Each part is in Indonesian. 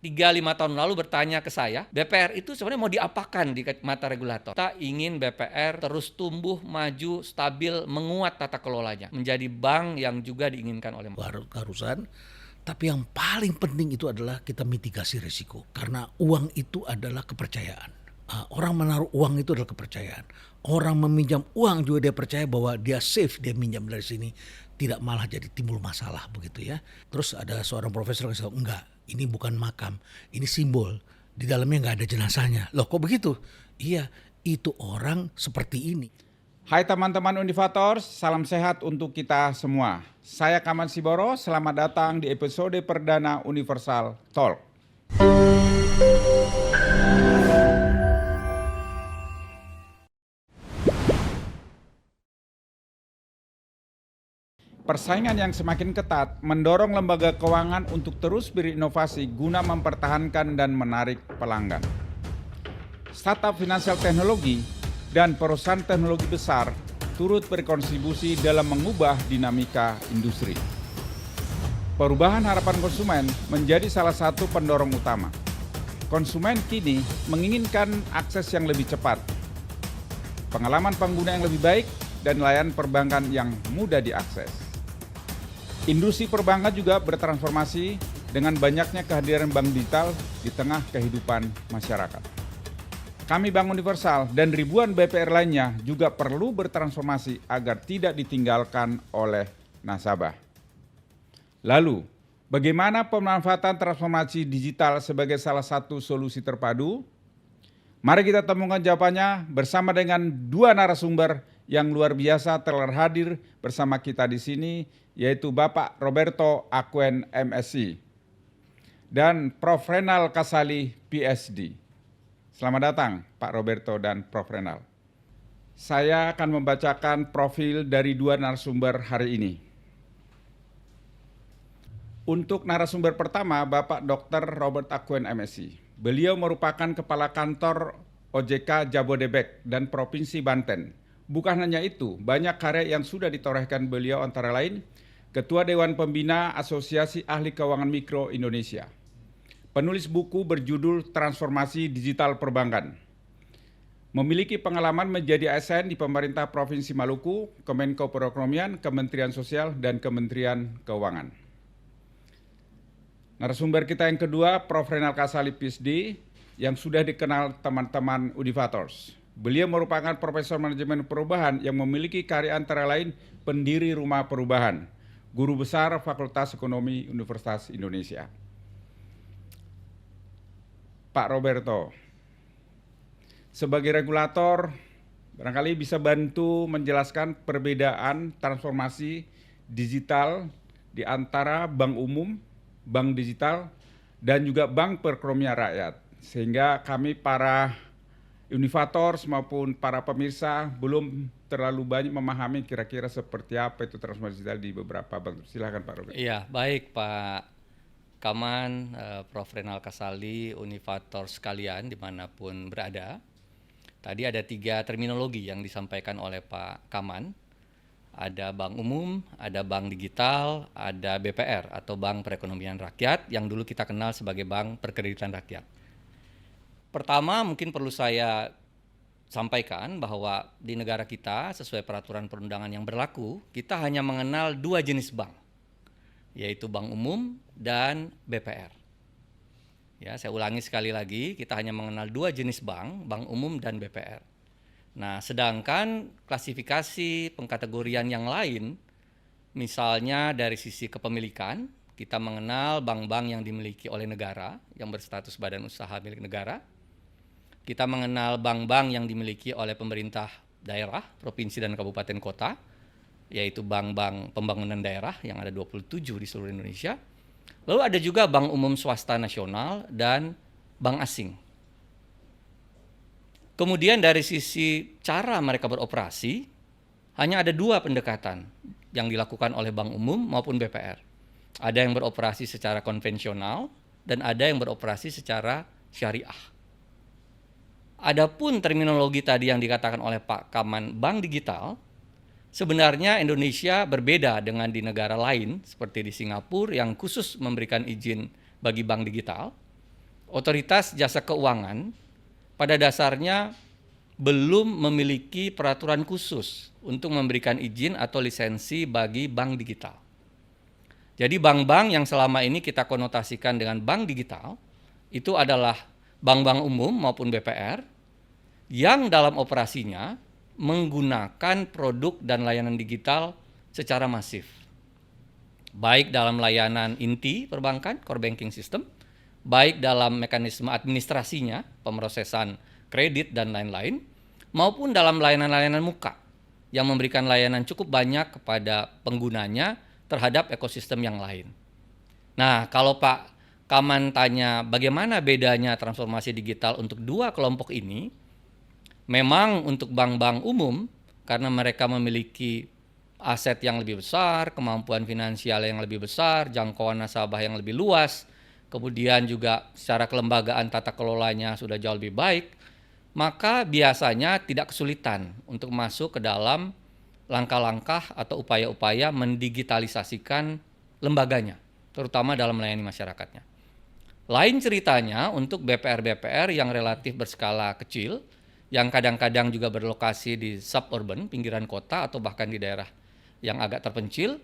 3-5 tahun lalu bertanya ke saya, BPR itu sebenarnya mau diapakan di mata regulator? Kita ingin BPR terus tumbuh, maju, stabil, menguat tata kelolanya, menjadi bank yang juga diinginkan oleh keharusan. Tapi yang paling penting itu adalah kita mitigasi risiko. Karena uang itu adalah kepercayaan. Orang menaruh uang itu adalah kepercayaan. Orang meminjam uang juga dia percaya bahwa dia safe, dia minjam dari sini. Tidak malah jadi timbul masalah begitu ya. Terus ada seorang profesor yang bilang, enggak, ini bukan makam, ini simbol. Di dalamnya nggak ada jenazahnya. Loh kok begitu? Iya, itu orang seperti ini. Hai teman-teman Univators, salam sehat untuk kita semua. Saya Kaman Siboro, selamat datang di episode perdana Universal Talk. Persaingan yang semakin ketat mendorong lembaga keuangan untuk terus berinovasi guna mempertahankan dan menarik pelanggan. Startup finansial teknologi dan perusahaan teknologi besar turut berkontribusi dalam mengubah dinamika industri. Perubahan harapan konsumen menjadi salah satu pendorong utama. Konsumen kini menginginkan akses yang lebih cepat, pengalaman pengguna yang lebih baik, dan layanan perbankan yang mudah diakses. Industri perbankan juga bertransformasi dengan banyaknya kehadiran bank digital di tengah kehidupan masyarakat. Kami Bank Universal dan ribuan BPR lainnya juga perlu bertransformasi agar tidak ditinggalkan oleh nasabah. Lalu, bagaimana pemanfaatan transformasi digital sebagai salah satu solusi terpadu? Mari kita temukan jawabannya bersama dengan dua narasumber yang luar biasa telah hadir bersama kita di sini, yaitu Bapak Roberto Acuen, MSc, dan Prof. Renal Kasali, PhD. Selamat datang Pak Roberto dan Prof. Renal. Saya akan membacakan profil dari dua narasumber hari ini. Untuk narasumber pertama, Bapak Dr. Robert Acuen, MSc. Beliau merupakan Kepala Kantor OJK Jabodebek dan Provinsi Banten. Bukan hanya itu, banyak karya yang sudah ditorehkan beliau antara lain Ketua Dewan Pembina Asosiasi Ahli Keuangan Mikro Indonesia. Penulis buku berjudul Transformasi Digital Perbankan. Memiliki pengalaman menjadi ASN di pemerintah Provinsi Maluku, Kemenko Perekonomian, Kementerian Sosial, dan Kementerian Keuangan. Narasumber kita yang kedua, Prof. Renal Kasali, PhD, yang sudah dikenal teman-teman Univators. Beliau merupakan Profesor Manajemen Perubahan yang memiliki karya antara lain pendiri Rumah Perubahan, Guru Besar Fakultas Ekonomi Universitas Indonesia. Pak Roberto, sebagai regulator, barangkali bisa bantu menjelaskan perbedaan transformasi digital di antara bank umum, bank digital, dan juga bank perekonomian rakyat. Sehingga kami para Univators maupun para pemirsa belum terlalu banyak memahami kira-kira seperti apa itu transformasi digital di beberapa bank. Silakan Pak Robert. Iya, baik Pak Kaman, Prof. Renal Kasali, Univators sekalian dimanapun berada. Tadi ada 3 terminologi yang disampaikan oleh Pak Kaman. Ada bank umum, ada bank digital, ada BPR atau Bank Perekonomian Rakyat yang dulu kita kenal sebagai Bank Perkreditan Rakyat. Pertama, mungkin perlu saya sampaikan bahwa di negara kita sesuai peraturan perundangan yang berlaku, kita hanya mengenal 2 jenis bank, yaitu bank umum dan BPR. Ya, saya ulangi sekali lagi, kita hanya mengenal 2 jenis bank umum dan BPR. Nah, sedangkan klasifikasi pengkategorian yang lain, misalnya dari sisi kepemilikan, kita mengenal bank-bank yang dimiliki oleh negara, yang berstatus badan usaha milik negara. Kita mengenal bank-bank yang dimiliki oleh pemerintah daerah, provinsi dan kabupaten kota, yaitu bank-bank pembangunan daerah yang ada 27 di seluruh Indonesia. Lalu ada juga bank umum swasta nasional dan bank asing. Kemudian dari sisi cara mereka beroperasi, hanya ada 2 pendekatan yang dilakukan oleh bank umum maupun BPR. Ada yang beroperasi secara konvensional dan ada yang beroperasi secara syariah. Adapun terminologi tadi yang dikatakan oleh Pak Kaman, bank digital, sebenarnya Indonesia berbeda dengan di negara lain seperti di Singapura yang khusus memberikan izin bagi bank digital. Otoritas Jasa Keuangan pada dasarnya belum memiliki peraturan khusus untuk memberikan izin atau lisensi bagi bank digital. Jadi bank-bank yang selama ini kita konotasikan dengan bank digital itu adalah bank-bank umum maupun BPR yang dalam operasinya menggunakan produk dan layanan digital secara masif. Baik dalam layanan inti perbankan, core banking system, baik dalam mekanisme administrasinya, pemrosesan kredit dan lain-lain, maupun dalam layanan-layanan muka yang memberikan layanan cukup banyak kepada penggunanya terhadap ekosistem yang lain. Nah, kalau Pak Kaman tanya bagaimana bedanya transformasi digital untuk dua kelompok ini, memang untuk bank-bank umum, karena mereka memiliki aset yang lebih besar, kemampuan finansial yang lebih besar, jangkauan nasabah yang lebih luas, kemudian juga secara kelembagaan tata kelolanya sudah jauh lebih baik, maka biasanya tidak kesulitan untuk masuk ke dalam langkah-langkah atau upaya-upaya mendigitalisasikan lembaganya, terutama dalam melayani masyarakatnya. Lain ceritanya untuk BPR-BPR yang relatif berskala kecil, yang kadang-kadang juga berlokasi di suburban, pinggiran kota, atau bahkan di daerah yang agak terpencil,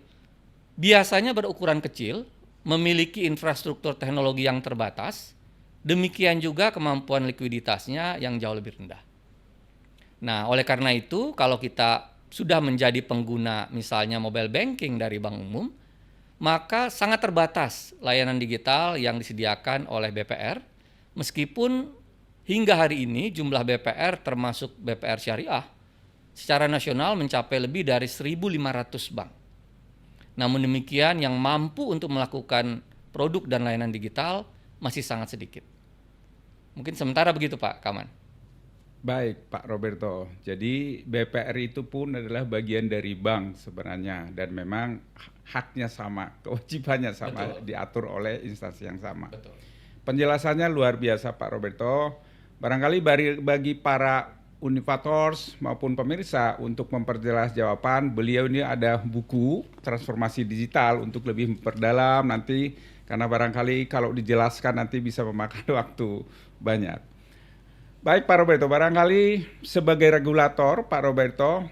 biasanya berukuran kecil, memiliki infrastruktur teknologi yang terbatas, demikian juga kemampuan likuiditasnya yang jauh lebih rendah. Nah, oleh karena itu, kalau kita sudah menjadi pengguna misalnya mobile banking dari bank umum, maka sangat terbatas layanan digital yang disediakan oleh BPR, meskipun hingga hari ini jumlah BPR termasuk BPR syariah secara nasional mencapai lebih dari 1.500 bank. Namun demikian yang mampu untuk melakukan produk dan layanan digital masih sangat sedikit. Mungkin sementara begitu Pak Kaman. Baik Pak Roberto, jadi BPR itu pun adalah bagian dari bank sebenarnya dan memang haknya sama, kewajibannya sama. Betul. Diatur oleh instansi yang sama. Betul. Penjelasannya luar biasa Pak Roberto. Barangkali bagi para Unifators maupun pemirsa untuk memperjelas jawaban, beliau ini ada buku transformasi digital untuk lebih memperdalam nanti, karena barangkali kalau dijelaskan nanti bisa memakan waktu banyak. Baik Pak Roberto, barangkali sebagai regulator Pak Roberto,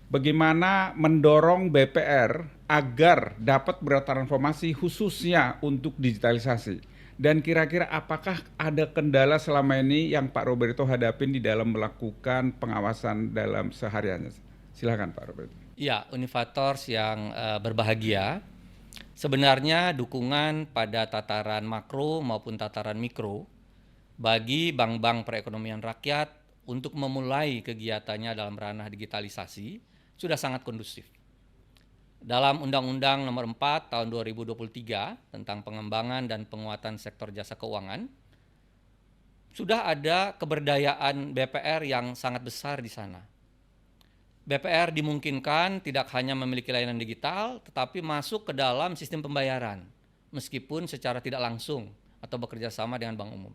bagaimana mendorong BPR agar dapat bertransformasi khususnya untuk digitalisasi? Dan kira-kira apakah ada kendala selama ini yang Pak Roberto hadapin di dalam melakukan pengawasan dalam sehariannya? Silakan Pak Roberto. Ya, Unifators yang berbahagia, sebenarnya dukungan pada tataran makro maupun tataran mikro bagi bank-bank perekonomian rakyat untuk memulai kegiatannya dalam ranah digitalisasi sudah sangat kondusif. Dalam Undang-Undang Nomor 4 Tahun 2023 tentang pengembangan dan penguatan sektor jasa keuangan, sudah ada keberdayaan BPR yang sangat besar di sana. BPR dimungkinkan tidak hanya memiliki layanan digital, tetapi masuk ke dalam sistem pembayaran, meskipun secara tidak langsung atau bekerja sama dengan bank umum.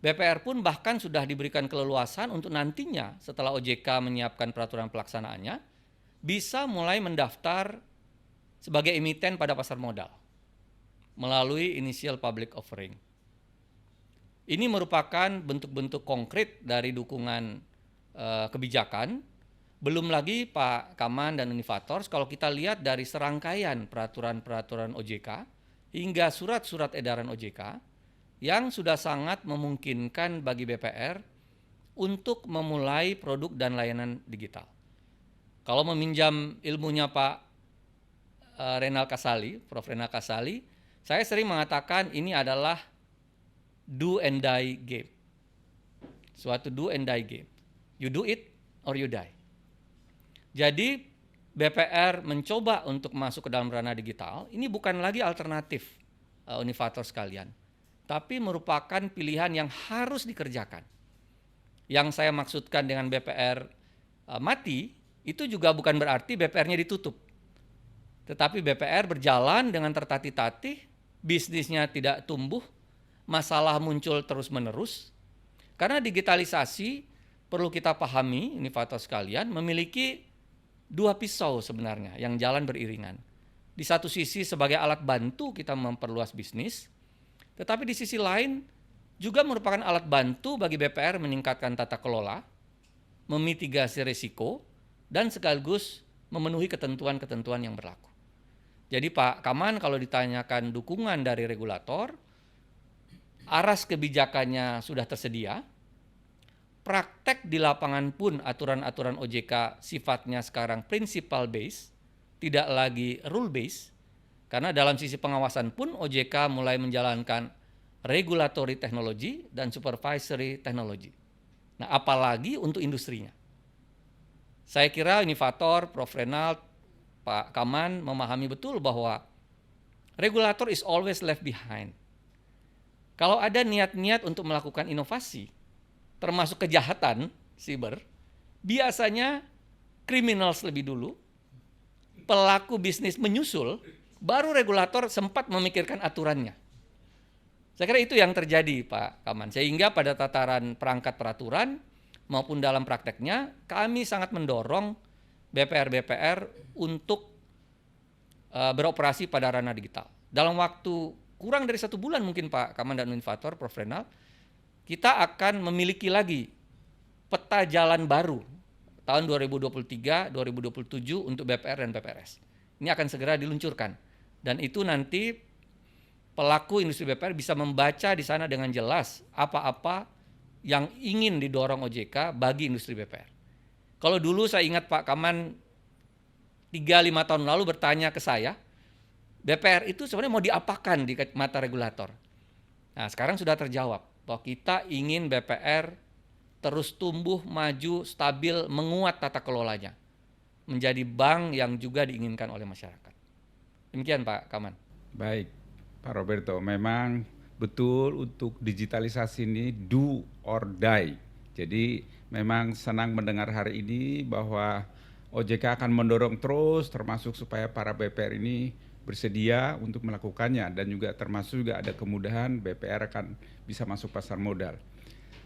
BPR pun bahkan sudah diberikan keleluasan untuk nantinya setelah OJK menyiapkan peraturan pelaksanaannya, bisa mulai mendaftar sebagai emiten pada pasar modal melalui initial public offering. Ini merupakan bentuk-bentuk konkret dari dukungan kebijakan. Belum lagi Pak Kaman dan Unifators, kalau kita lihat dari serangkaian peraturan-peraturan OJK hingga surat-surat edaran OJK yang sudah sangat memungkinkan bagi BPR untuk memulai produk dan layanan digital. Kalau meminjam ilmunya Pak Renal Kasali, Prof. Renal Kasali, saya sering mengatakan ini adalah do and die game. Suatu do and die game. You do it or you die. Jadi BPR mencoba untuk masuk ke dalam ranah digital, ini bukan lagi alternatif Unifators sekalian, tapi merupakan pilihan yang harus dikerjakan. Yang saya maksudkan dengan BPR mati, itu juga bukan berarti BPR-nya ditutup. Tetapi BPR berjalan dengan tertatih-tatih, bisnisnya tidak tumbuh, masalah muncul terus-menerus. Karena digitalisasi, perlu kita pahami, Unifators sekalian, memiliki dua pisau sebenarnya yang jalan beriringan. Di satu sisi sebagai alat bantu kita memperluas bisnis, Tetapi di sisi lain juga merupakan alat bantu bagi BPR meningkatkan tata kelola, memitigasi risiko, dan sekaligus memenuhi ketentuan-ketentuan yang berlaku. Jadi Pak Kaman, kalau ditanyakan dukungan dari regulator, aras kebijakannya sudah tersedia, praktek di lapangan pun aturan-aturan OJK sifatnya sekarang principle based, tidak lagi rule based, karena dalam sisi pengawasan pun OJK mulai menjalankan regulatory technology dan supervisory technology. Nah, apalagi untuk industrinya. Saya kira Unifator, Prof. Renald, Pak Kaman memahami betul bahwa regulator is always left behind. Kalau ada niat-niat untuk melakukan inovasi, termasuk kejahatan siber, biasanya criminals lebih dulu, pelaku bisnis menyusul, baru regulator sempat memikirkan aturannya. Saya kira itu yang terjadi Pak Kaman. Sehingga pada tataran perangkat peraturan maupun dalam prakteknya, kami sangat mendorong BPR untuk beroperasi pada ranah digital. Dalam waktu kurang dari 1 bulan mungkin Pak Kaman dan Unifator, Prof. Renald, kita akan memiliki lagi peta jalan baru tahun 2023-2027 untuk BPR dan PPRS. Ini akan segera diluncurkan. Dan itu nanti pelaku industri BPR bisa membaca di sana dengan jelas apa-apa yang ingin didorong OJK bagi industri BPR. Kalau dulu saya ingat Pak Kaman 3-5 tahun lalu bertanya ke saya, BPR itu sebenarnya mau diapakan di mata regulator? Nah, sekarang sudah terjawab bahwa kita ingin BPR terus tumbuh, maju, stabil, menguat tata kelolanya, menjadi bank yang juga diinginkan oleh masyarakat. Demikian Pak Kaman. Baik, Pak Roberto, memang betul untuk digitalisasi ini do or die. Jadi memang senang mendengar hari ini bahwa OJK akan mendorong terus, termasuk supaya para BPR ini bersedia untuk melakukannya, dan juga termasuk juga ada kemudahan BPR akan bisa masuk pasar modal.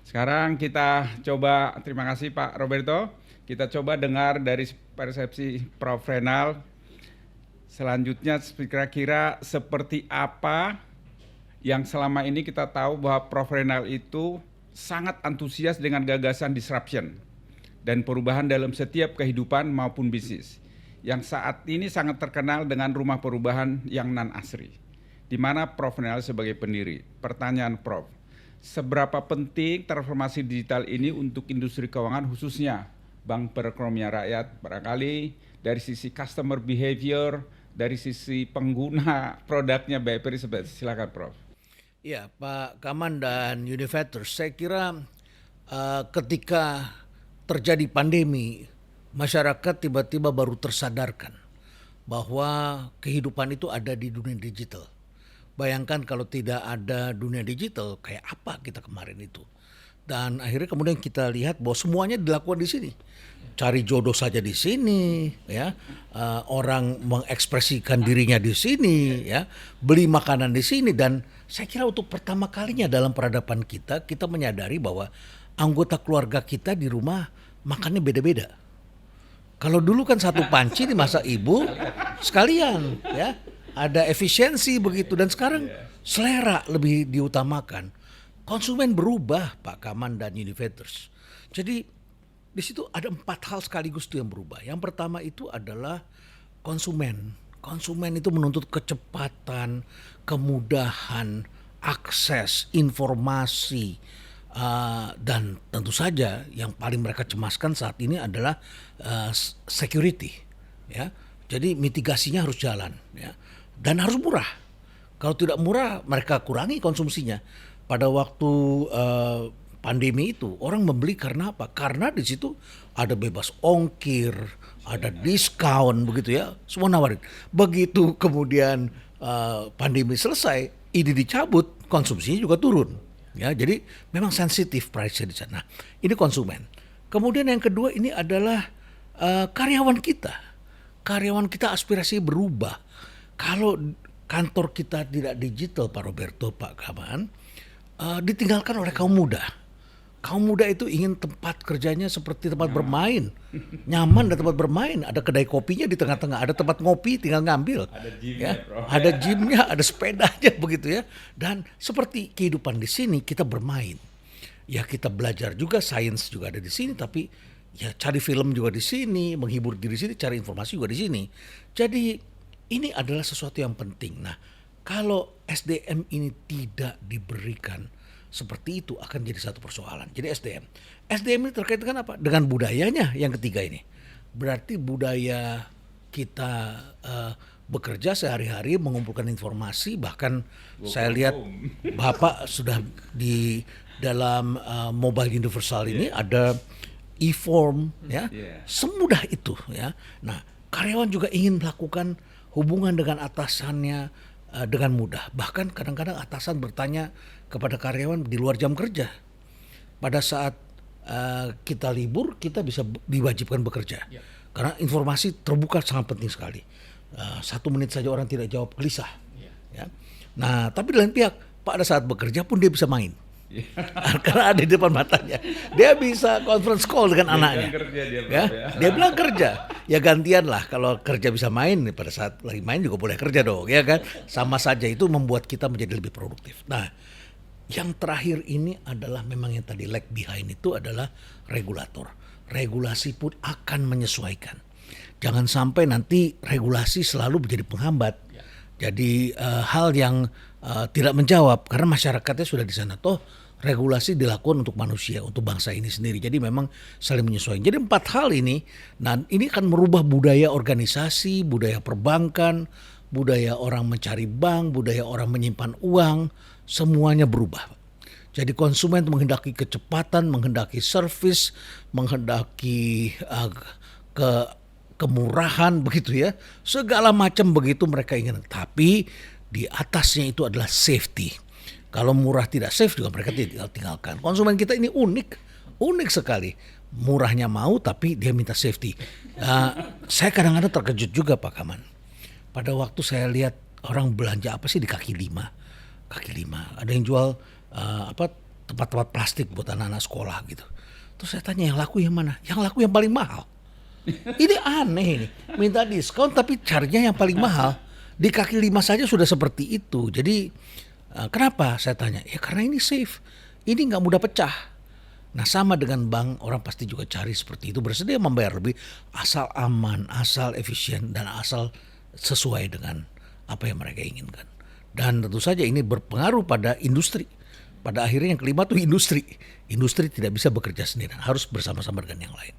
Sekarang kita coba, terima kasih Pak Roberto, kita coba dengar dari persepsi Prof. Renald. Selanjutnya kira-kira seperti apa yang selama ini kita tahu bahwa Prof. Renald itu sangat antusias dengan gagasan disruption dan perubahan dalam setiap kehidupan maupun bisnis, yang saat ini sangat terkenal dengan rumah perubahan yang non-asri, di mana Prof. Renald sebagai pendiri. Pertanyaan Prof, seberapa penting transformasi digital ini untuk industri keuangan khususnya Bank Perekonomian Rakyat, barangkali dari sisi customer behavior, dari sisi pengguna produknya BPR, silakan Prof. Ya, Pak Kaman dan Unifator, saya kira ketika terjadi pandemi, masyarakat tiba-tiba baru tersadarkan bahwa kehidupan itu ada di dunia digital. Bayangkan kalau tidak ada dunia digital, kayak apa kita kemarin itu. Dan akhirnya kemudian kita lihat bahwa semuanya dilakukan di sini. Cari jodoh saja di sini, ya. Orang mengekspresikan dirinya di sini, ya. Beli makanan di sini, dan saya kira untuk pertama kalinya dalam peradaban kita menyadari bahwa anggota keluarga kita di rumah makannya beda-beda. Kalau dulu kan satu panci dimasak ibu sekalian, ya. Ada efisiensi begitu, dan sekarang selera lebih diutamakan. Konsumen berubah, Pak Kaman dan Unifators. Jadi di situ ada 4 hal sekaligus itu yang berubah. Yang pertama itu adalah konsumen. Konsumen itu menuntut kecepatan, kemudahan, akses, informasi, dan tentu saja yang paling mereka cemaskan saat ini adalah security. Ya, jadi mitigasinya harus jalan, ya, dan harus murah. Kalau tidak murah, mereka kurangi konsumsinya. Pada waktu pandemi itu orang membeli karena apa? Karena di situ ada bebas ongkir, ada diskon begitu ya, semua nawarin. Begitu kemudian pandemi selesai, ini dicabut, konsumsinya juga turun. Ya, jadi memang sensitif price di sana. Ini konsumen. Kemudian yang kedua ini adalah karyawan kita. Karyawan kita aspirasi berubah. Kalau kantor kita tidak digital, Pak Roberto, Pak Kaman, ditinggalkan oleh kaum muda. Kaum muda itu ingin tempat kerjanya seperti tempat bermain, nyaman dan tempat bermain. Ada kedai kopinya di tengah-tengah, ada tempat ngopi, tinggal ngambil. Ada gymnya, Ya, Prof. ada gymnya, ada sepedanya begitu ya. Dan seperti kehidupan di sini kita bermain. Ya kita belajar juga, sains juga ada di sini, tapi ya cari film juga di sini, menghibur diri di sini, cari informasi juga di sini. Jadi ini adalah sesuatu yang penting. Nah, kalau SDM ini tidak diberikan seperti itu akan jadi satu persoalan. Jadi SDM ini terkait dengan apa? Dengan budayanya yang ketiga ini. Berarti budaya kita bekerja sehari-hari mengumpulkan informasi, bahkan saya lihat Bapak sudah di dalam mobile universal ini ada e-form ya. Semudah itu ya. Nah, karyawan juga ingin melakukan hubungan dengan atasannya dengan mudah. Bahkan kadang-kadang atasan bertanya kepada karyawan di luar jam kerja. Pada saat kita libur, kita bisa diwajibkan bekerja. Karena informasi terbuka sangat penting sekali. 1 menit saja orang tidak jawab gelisah. Ya. Nah, tapi di lain pihak, pada saat bekerja pun dia bisa main. Karena ada di depan matanya. Dia bisa conference call dengan anaknya. Dia bilang kerja. Ya gantian lah, kalau kerja bisa main, pada saat lagi main juga boleh kerja dong, ya kan? Sama saja, itu membuat kita menjadi lebih produktif. Nah, yang terakhir ini adalah memang yang tadi lag behind itu adalah regulator. Regulasi pun akan menyesuaikan. Jangan sampai nanti regulasi selalu menjadi penghambat. Jadi hal yang tidak menjawab karena masyarakatnya sudah di sana. Toh regulasi dilakukan untuk manusia, untuk bangsa ini sendiri. Jadi memang saling menyesuaikan. Jadi 4 hal ini, nah ini akan merubah budaya organisasi, budaya perbankan, budaya orang mencari bank, budaya orang menyimpan uang, semuanya berubah. Jadi konsumen menghendaki kecepatan, menghendaki service, menghendaki kemurahan begitu ya. Segala macam begitu mereka ingin. Tapi di atasnya itu adalah safety. Kalau murah tidak safe juga mereka tinggalkan. Konsumen kita ini unik sekali. Murahnya mau tapi dia minta safety. Saya kadang-kadang terkejut juga Pak Kaman. Pada waktu saya lihat orang belanja apa sih di kaki lima. Ada yang jual tempat-tempat plastik buat anak-anak sekolah gitu. Terus saya tanya yang laku yang mana? Yang laku yang paling mahal. Ini aneh nih. Minta diskon tapi charge-nya yang paling mahal. Di kaki lima saja sudah seperti itu. Jadi kenapa saya tanya? Ya karena ini safe. Ini nggak mudah pecah. Nah sama dengan bank, orang pasti juga cari seperti itu. Bersedia membayar lebih asal aman, asal efisien, dan asal sesuai dengan apa yang mereka inginkan. Dan tentu saja ini berpengaruh pada industri. Pada akhirnya yang kelima tuh industri. Industri tidak bisa bekerja sendiri, harus bersama-sama dengan yang lain.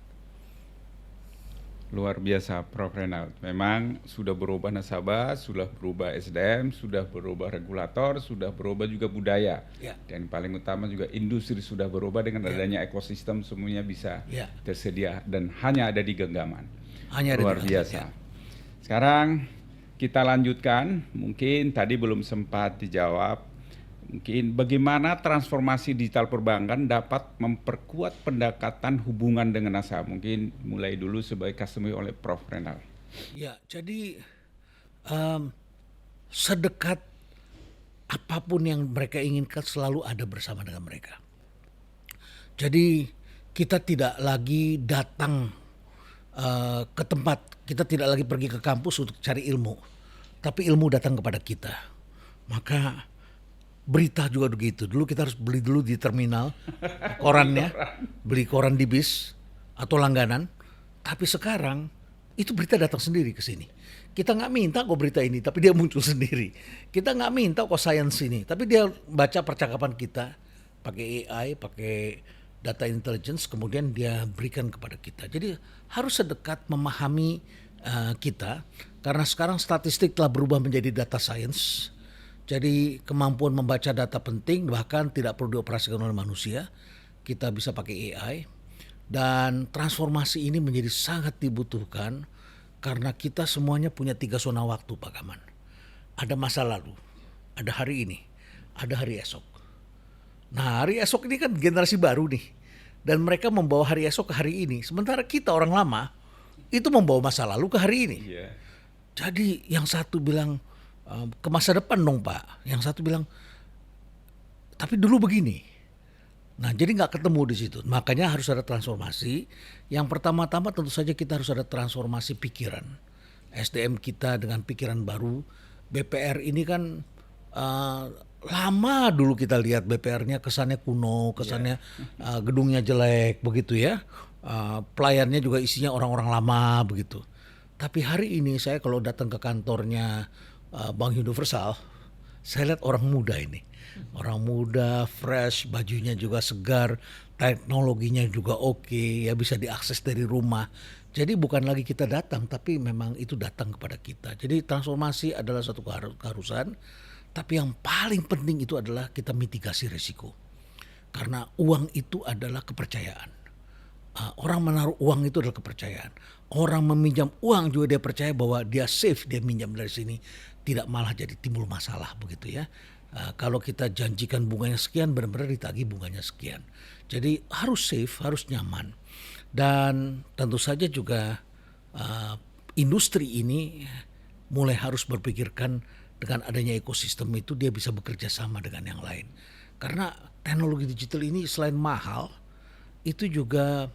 Luar biasa Prof. Renald. Memang sudah berubah nasabah, sudah berubah SDM, sudah berubah regulator, sudah berubah juga budaya. Ya. Dan paling utama juga industri sudah berubah dengan adanya ekosistem, semuanya bisa tersedia dan hanya ada di genggaman. Luar biasa. Sekarang kita lanjutkan, mungkin tadi belum sempat dijawab. Mungkin bagaimana transformasi digital perbankan dapat memperkuat pendekatan hubungan dengan nasabah. Mungkin mulai dulu sebagai customer oleh Prof. Renald. Ya, jadi sedekat apapun yang mereka inginkan selalu ada bersama dengan mereka. Jadi kita tidak lagi datang ke tempat, kita tidak lagi pergi ke kampus untuk cari ilmu, tapi ilmu datang kepada kita. Maka berita juga begitu. Dulu kita harus beli dulu di terminal korannya, beli koran di bis atau langganan. Tapi sekarang itu berita datang sendiri ke sini. Kita nggak minta kok berita ini, tapi dia muncul sendiri. Kita nggak minta kok sains ini, tapi dia baca percakapan kita pakai AI, pakai data intelligence, kemudian dia berikan kepada kita. Jadi harus sedekat memahami kita, karena sekarang statistik telah berubah menjadi data science. Jadi kemampuan membaca data penting, bahkan tidak perlu dioperasikan oleh manusia. Kita bisa pakai AI. Dan transformasi ini menjadi sangat dibutuhkan karena kita semuanya punya 3 zona waktu Pak Kaman. Ada masa lalu, ada hari ini, ada hari esok. Nah hari esok ini kan generasi baru nih. Dan mereka membawa hari esok ke hari ini. Sementara kita orang lama itu membawa masa lalu ke hari ini. Jadi yang satu bilang, ke masa depan dong Pak. Yang satu bilang, tapi dulu begini. Nah, jadi nggak ketemu di situ. Makanya harus ada transformasi. Yang pertama-tama tentu saja kita harus ada transformasi pikiran. SDM kita dengan pikiran baru. BPR ini kan lama dulu kita lihat BPR-nya kesannya kuno, kesannya gedungnya jelek begitu ya. Pelayannya juga isinya orang-orang lama begitu. Tapi hari ini saya kalau datang ke kantornya Bank Universal, saya lihat orang muda ini. Orang muda, fresh, bajunya juga segar, teknologinya juga oke, ya bisa diakses dari rumah. Jadi bukan lagi kita datang, tapi memang itu datang kepada kita. Jadi transformasi adalah satu keharusan, tapi yang paling penting itu adalah kita mitigasi risiko. Karena uang itu adalah kepercayaan. Orang menaruh uang itu adalah kepercayaan. Orang meminjam uang juga dia percaya bahwa dia safe, dia minjam dari sini, tidak malah jadi timbul masalah begitu ya. Kalau kita janjikan bunganya sekian, benar-benar ditagih bunganya sekian. Jadi harus safe, harus nyaman. Dan tentu saja juga industri ini mulai harus berpikirkan dengan adanya ekosistem itu dia bisa bekerja sama dengan yang lain. Karena teknologi digital ini selain mahal, itu juga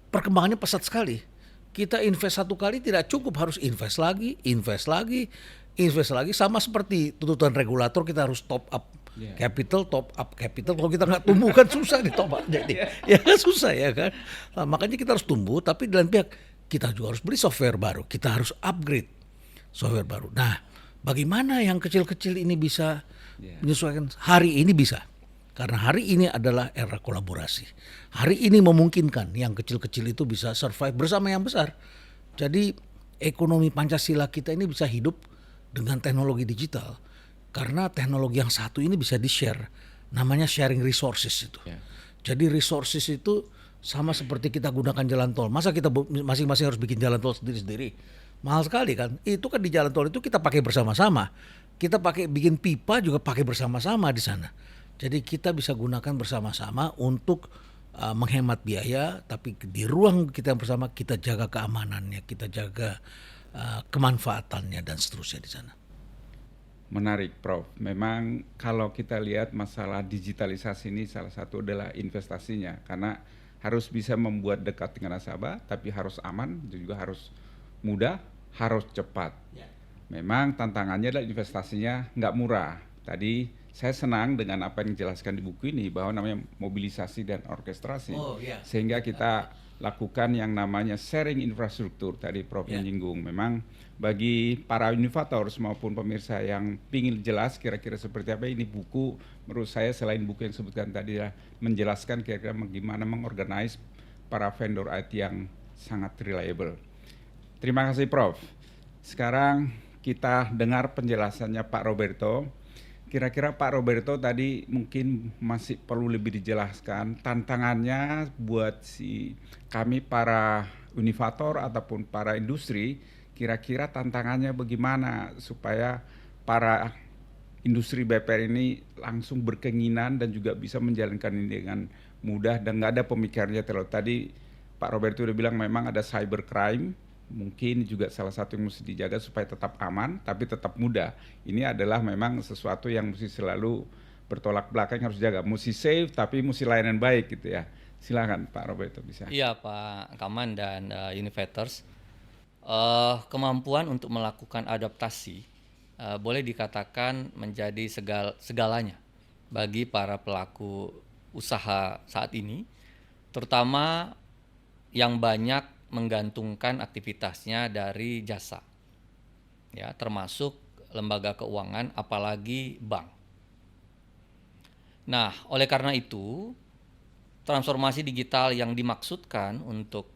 perkembangannya pesat sekali. Kita invest satu kali tidak cukup, harus invest lagi, sama seperti tuntutan regulator kita harus top up capital. Kalau kita nggak tumbuh kan susah di top up jadi. Ya kan susah ya kan. Nah, makanya kita harus tumbuh, tapi di lain pihak kita juga harus beli software baru, kita harus upgrade software baru. Nah, bagaimana yang kecil-kecil ini bisa menyesuaikan? Hari ini bisa. Karena hari ini adalah era kolaborasi. Hari ini memungkinkan yang kecil-kecil itu bisa survive bersama yang besar. Jadi ekonomi Pancasila kita ini bisa hidup dengan teknologi digital. Karena teknologi yang satu ini bisa di-share. Namanya sharing resources itu. Jadi resources itu sama seperti kita gunakan jalan tol. Masa kita masing-masing harus bikin jalan tol sendiri-sendiri? Mahal sekali kan. Itu kan di jalan tol itu kita pakai bersama-sama. Kita bikin pipa juga pakai bersama-sama di sana. Jadi kita bisa gunakan bersama-sama untuk menghemat biaya, tapi di ruang kita yang bersama kita jaga keamanannya, kita jaga kemanfaatannya dan seterusnya di sana. Menarik, Prof. Memang kalau kita lihat masalah digitalisasi ini salah satu adalah investasinya, karena harus bisa membuat dekat dengan nasabah, tapi harus aman, juga harus mudah, harus cepat. Memang tantangannya adalah investasinya nggak murah. Tadi saya senang dengan apa yang dijelaskan di buku ini bahwa namanya mobilisasi dan orkestrasi, sehingga kita lakukan yang namanya sharing infrastruktur. Tadi Prof menyinggung, memang bagi para inovators maupun pemirsa yang ingin jelas kira-kira seperti apa ini buku, menurut saya selain buku yang disebutkan tadi ya, menjelaskan kira-kira bagaimana mengorganize para vendor IT yang sangat reliable. Terima kasih Prof. Sekarang kita dengar penjelasannya Pak Roberto. Kira-kira Pak Roberto tadi mungkin masih perlu lebih dijelaskan tantangannya buat kami para inovator ataupun para industri, kira-kira tantangannya bagaimana supaya para industri BPR ini langsung berkeinginan dan juga bisa menjalankan ini dengan mudah dan nggak ada pemikirannya terlalu. Tadi Pak Roberto udah bilang memang ada cybercrime, mungkin juga salah satu yang mesti dijaga supaya tetap aman tapi tetap mudah. Ini adalah memang sesuatu yang mesti selalu bertolak belakang, harus jaga, mesti safe tapi mesti layanan baik gitu ya. Silakan Pak Roberto bisa. Iya Pak Kaman dan Innovators, kemampuan untuk melakukan adaptasi boleh dikatakan menjadi segalanya bagi para pelaku usaha saat ini, terutama yang banyak menggantungkan aktivitasnya dari jasa, ya, termasuk lembaga keuangan, apalagi bank. Nah, oleh karena itu, transformasi digital yang dimaksudkan untuk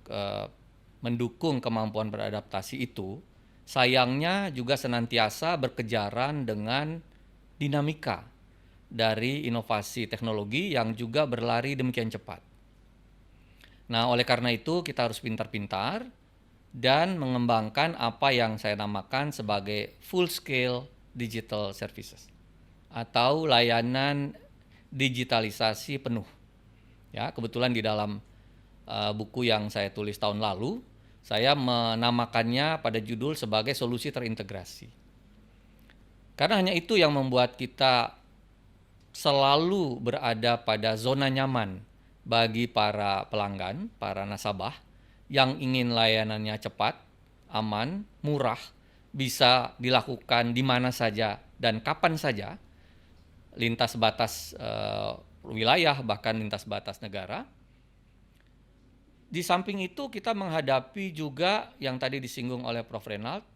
mendukung kemampuan beradaptasi itu, sayangnya juga senantiasa berkejaran dengan dinamika dari inovasi teknologi yang juga berlari demikian cepat. Nah, oleh karena itu kita harus pintar-pintar dan mengembangkan apa yang saya namakan sebagai full scale digital services atau layanan digitalisasi penuh. Ya, kebetulan di dalam buku yang saya tulis tahun lalu, saya menamakannya pada judul sebagai solusi terintegrasi. Karena hanya itu yang membuat kita selalu berada pada zona nyaman bagi para pelanggan, para nasabah yang ingin layanannya cepat, aman, murah, bisa dilakukan di mana saja dan kapan saja, lintas batas wilayah, bahkan lintas batas negara. Di samping itu kita menghadapi juga yang tadi disinggung oleh Prof. Renald,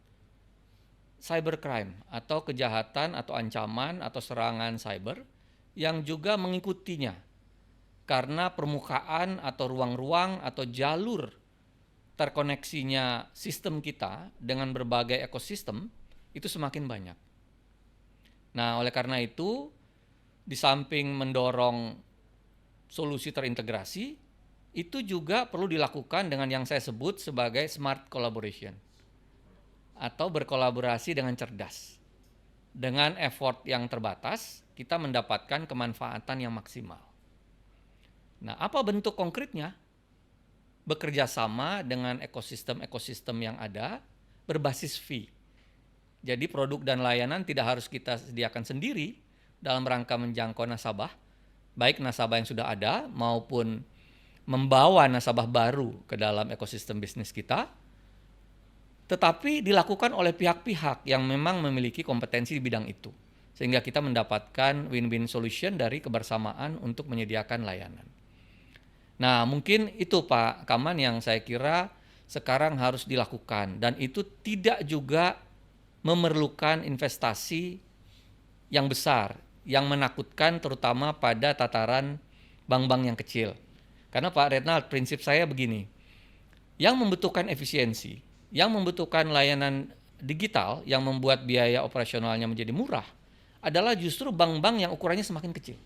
cybercrime atau kejahatan atau ancaman atau serangan cyber yang juga mengikutinya karena permukaan atau ruang-ruang atau jalur terkoneksinya sistem kita dengan berbagai ekosistem itu semakin banyak. Nah, oleh karena itu, di samping mendorong solusi terintegrasi, itu juga perlu dilakukan dengan yang saya sebut sebagai smart collaboration atau berkolaborasi dengan cerdas. Dengan effort yang terbatas, kita mendapatkan kemanfaatan yang maksimal. Nah, apa bentuk konkretnya? Bekerja sama dengan ekosistem-ekosistem yang ada berbasis fee. Jadi produk dan layanan tidak harus kita sediakan sendiri dalam rangka menjangkau nasabah, baik nasabah yang sudah ada maupun membawa nasabah baru ke dalam ekosistem bisnis kita, tetapi dilakukan oleh pihak-pihak yang memang memiliki kompetensi di bidang itu. Sehingga kita mendapatkan win-win solution dari kebersamaan untuk menyediakan layanan. Nah, mungkin itu Pak Kaman yang saya kira sekarang harus dilakukan. Dan itu tidak juga memerlukan investasi yang besar, yang menakutkan terutama pada tataran bank-bank yang kecil. Karena Pak Renald, prinsip saya begini, yang membutuhkan efisiensi, yang membutuhkan layanan digital yang membuat biaya operasionalnya menjadi murah adalah justru bank-bank yang ukurannya semakin kecil.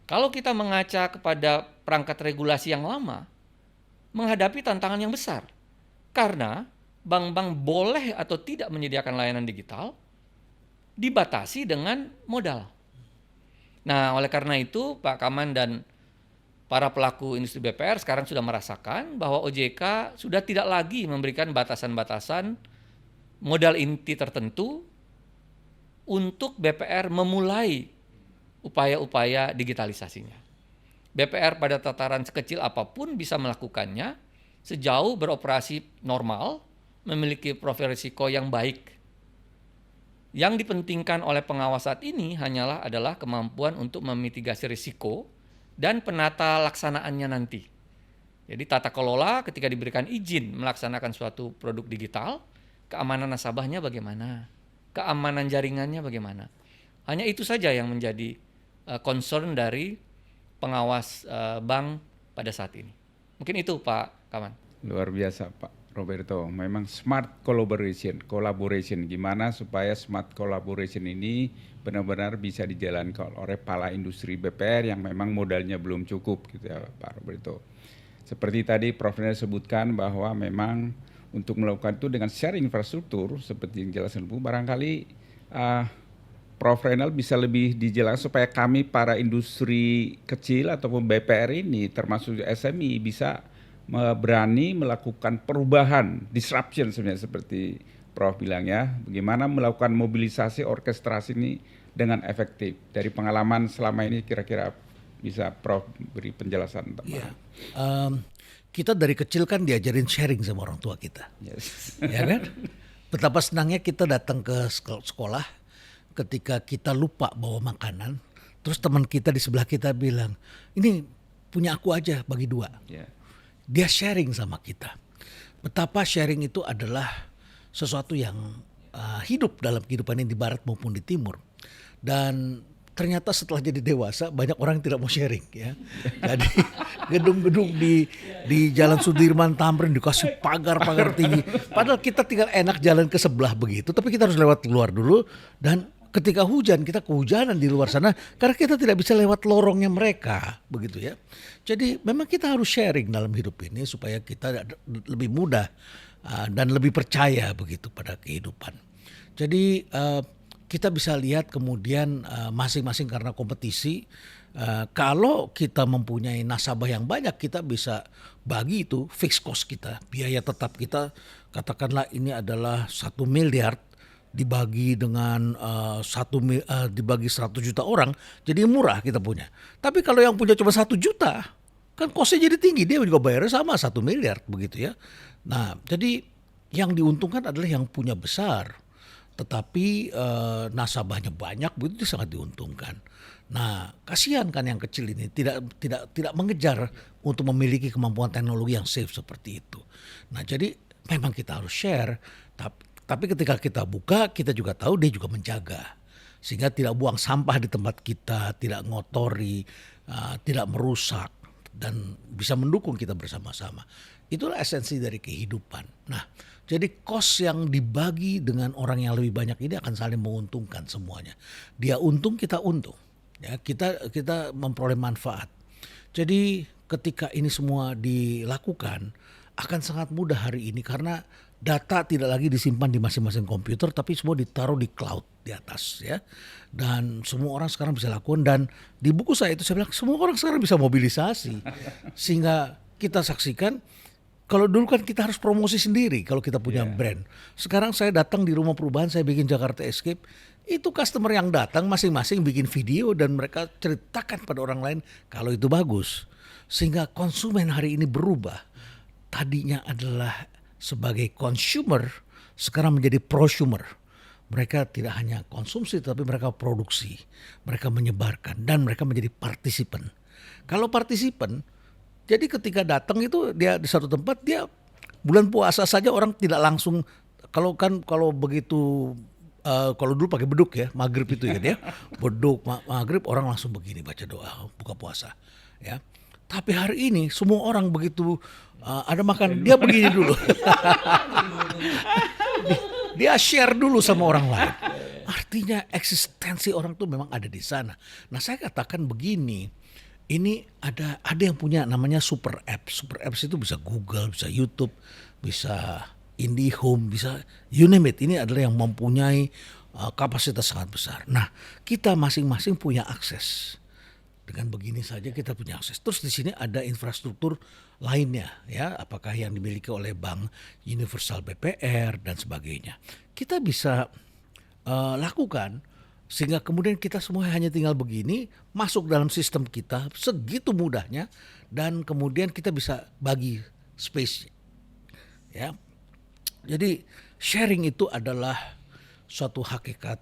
Kalau kita mengaca kepada perangkat regulasi yang lama, menghadapi tantangan yang besar. Karena bank-bank boleh atau tidak menyediakan layanan digital dibatasi dengan modal. Nah, oleh karena itu Pak Kaman dan para pelaku industri BPR sekarang sudah merasakan bahwa OJK sudah tidak lagi memberikan batasan-batasan modal inti tertentu untuk BPR memulai upaya-upaya digitalisasinya. BPR pada tataran sekecil apapun bisa melakukannya sejauh beroperasi normal, memiliki profil risiko yang baik. Yang dipentingkan oleh pengawas saat ini adalah kemampuan untuk memitigasi risiko dan penata laksanaannya nanti. Jadi tata kelola ketika diberikan izin melaksanakan suatu produk digital, keamanan nasabahnya bagaimana, keamanan jaringannya bagaimana. Hanya itu saja yang menjadi concern dari pengawas bank pada saat ini. Mungkin itu Pak Kaman. Luar biasa Pak Roberto. Memang smart collaboration. Gimana supaya smart collaboration ini benar-benar bisa dijalankan oleh para industri BPR yang memang modalnya belum cukup gitu ya Pak Roberto. Seperti tadi Prof. Renald sebutkan bahwa memang untuk melakukan itu dengan sharing infrastruktur seperti yang jelaskan Bu, barangkali Prof. Renald bisa lebih dijelaskan supaya kami para industri kecil ataupun BPR ini termasuk SME bisa berani melakukan perubahan, disruption sebenarnya seperti Prof bilang ya, bagaimana melakukan mobilisasi orkestrasi ini dengan efektif. Dari pengalaman selama ini kira-kira bisa Prof beri penjelasan tentang kita dari kecil kan diajarin sharing sama orang tua kita. Yes. Ya kan? Betapa senangnya kita datang ke sekolah ketika kita lupa bawa makanan, terus teman kita di sebelah kita bilang, ini punya aku aja bagi 2. Yeah. Dia sharing sama kita. Betapa sharing itu adalah sesuatu yang hidup dalam kehidupan ini di barat maupun di timur. Dan ternyata setelah jadi dewasa banyak orang yang tidak mau sharing ya. Jadi gedung-gedung di Jalan Sudirman Tamrin dikasih pagar-pagar tinggi. Padahal kita tinggal enak jalan ke sebelah begitu, tapi kita harus lewat keluar dulu, dan ketika hujan kita kehujanan di luar sana karena kita tidak bisa lewat lorongnya mereka begitu ya. Jadi memang kita harus sharing dalam hidup ini supaya kita lebih mudah dan lebih percaya begitu pada kehidupan. Jadi kita bisa lihat kemudian masing-masing karena kompetisi, kalau kita mempunyai nasabah yang banyak kita bisa bagi itu fixed cost kita, biaya tetap kita, katakanlah ini adalah 1 miliar, dibagi dengan dibagi 100 juta orang, jadi murah kita punya. Tapi kalau yang punya cuma 1 juta, kan kosnya jadi tinggi, dia juga bayarnya sama 1 miliar begitu ya. Nah, jadi yang diuntungkan adalah yang punya besar, tetapi nasabahnya banyak, begitu sangat diuntungkan. Nah, kasihan kan yang kecil ini tidak mengejar untuk memiliki kemampuan teknologi yang safe seperti itu. Nah, jadi memang kita harus share, tapi ketika kita buka, kita juga tahu dia juga menjaga, sehingga tidak buang sampah di tempat kita, tidak ngotori, tidak merusak, dan bisa mendukung kita bersama-sama. Itulah esensi dari kehidupan. Nah, jadi cost yang dibagi dengan orang yang lebih banyak ini akan saling menguntungkan semuanya. Dia untung, kita untung. Ya, kita memperoleh manfaat. Jadi ketika ini semua dilakukan akan sangat mudah hari ini karena data tidak lagi disimpan di masing-masing komputer, tapi semua ditaruh di cloud di atas ya. Dan semua orang sekarang bisa lakukan, dan di buku saya itu saya bilang semua orang sekarang bisa mobilisasi. Sehingga kita saksikan, kalau dulu kan kita harus promosi sendiri kalau kita punya brand. Sekarang saya datang di rumah perubahan, saya bikin Jakarta Escape. Itu customer yang datang masing-masing bikin video dan mereka ceritakan pada orang lain kalau itu bagus. Sehingga konsumen hari ini berubah. Tadinya adalah sebagai consumer, sekarang menjadi prosumer. Mereka tidak hanya konsumsi tapi mereka produksi. Mereka menyebarkan dan mereka menjadi partisipan. Kalau partisipan, jadi ketika datang itu dia di satu tempat, dia bulan puasa saja orang tidak langsung, kalau begitu kalau dulu pakai beduk ya, maghrib itu ya, beduk maghrib orang langsung begini baca doa buka puasa ya. Tapi hari ini semua orang begitu ada makan dia begini dulu. Dia share dulu sama orang lain. Artinya eksistensi orang tuh memang ada di sana. Nah, saya katakan begini, ini ada yang punya namanya super apps. Super apps itu bisa Google, bisa YouTube, bisa IndiHome, bisa you name it. Ini adalah yang mempunyai kapasitas sangat besar. Nah, kita masing-masing punya akses. Dengan begini saja kita punya akses. Terus di sini ada infrastruktur lainnya ya, apakah yang dimiliki oleh bank universal BPR dan sebagainya. Kita bisa lakukan sehingga kemudian kita semua hanya tinggal begini, masuk dalam sistem kita segitu mudahnya, dan kemudian kita bisa bagi space ya. Jadi sharing itu adalah suatu hakikat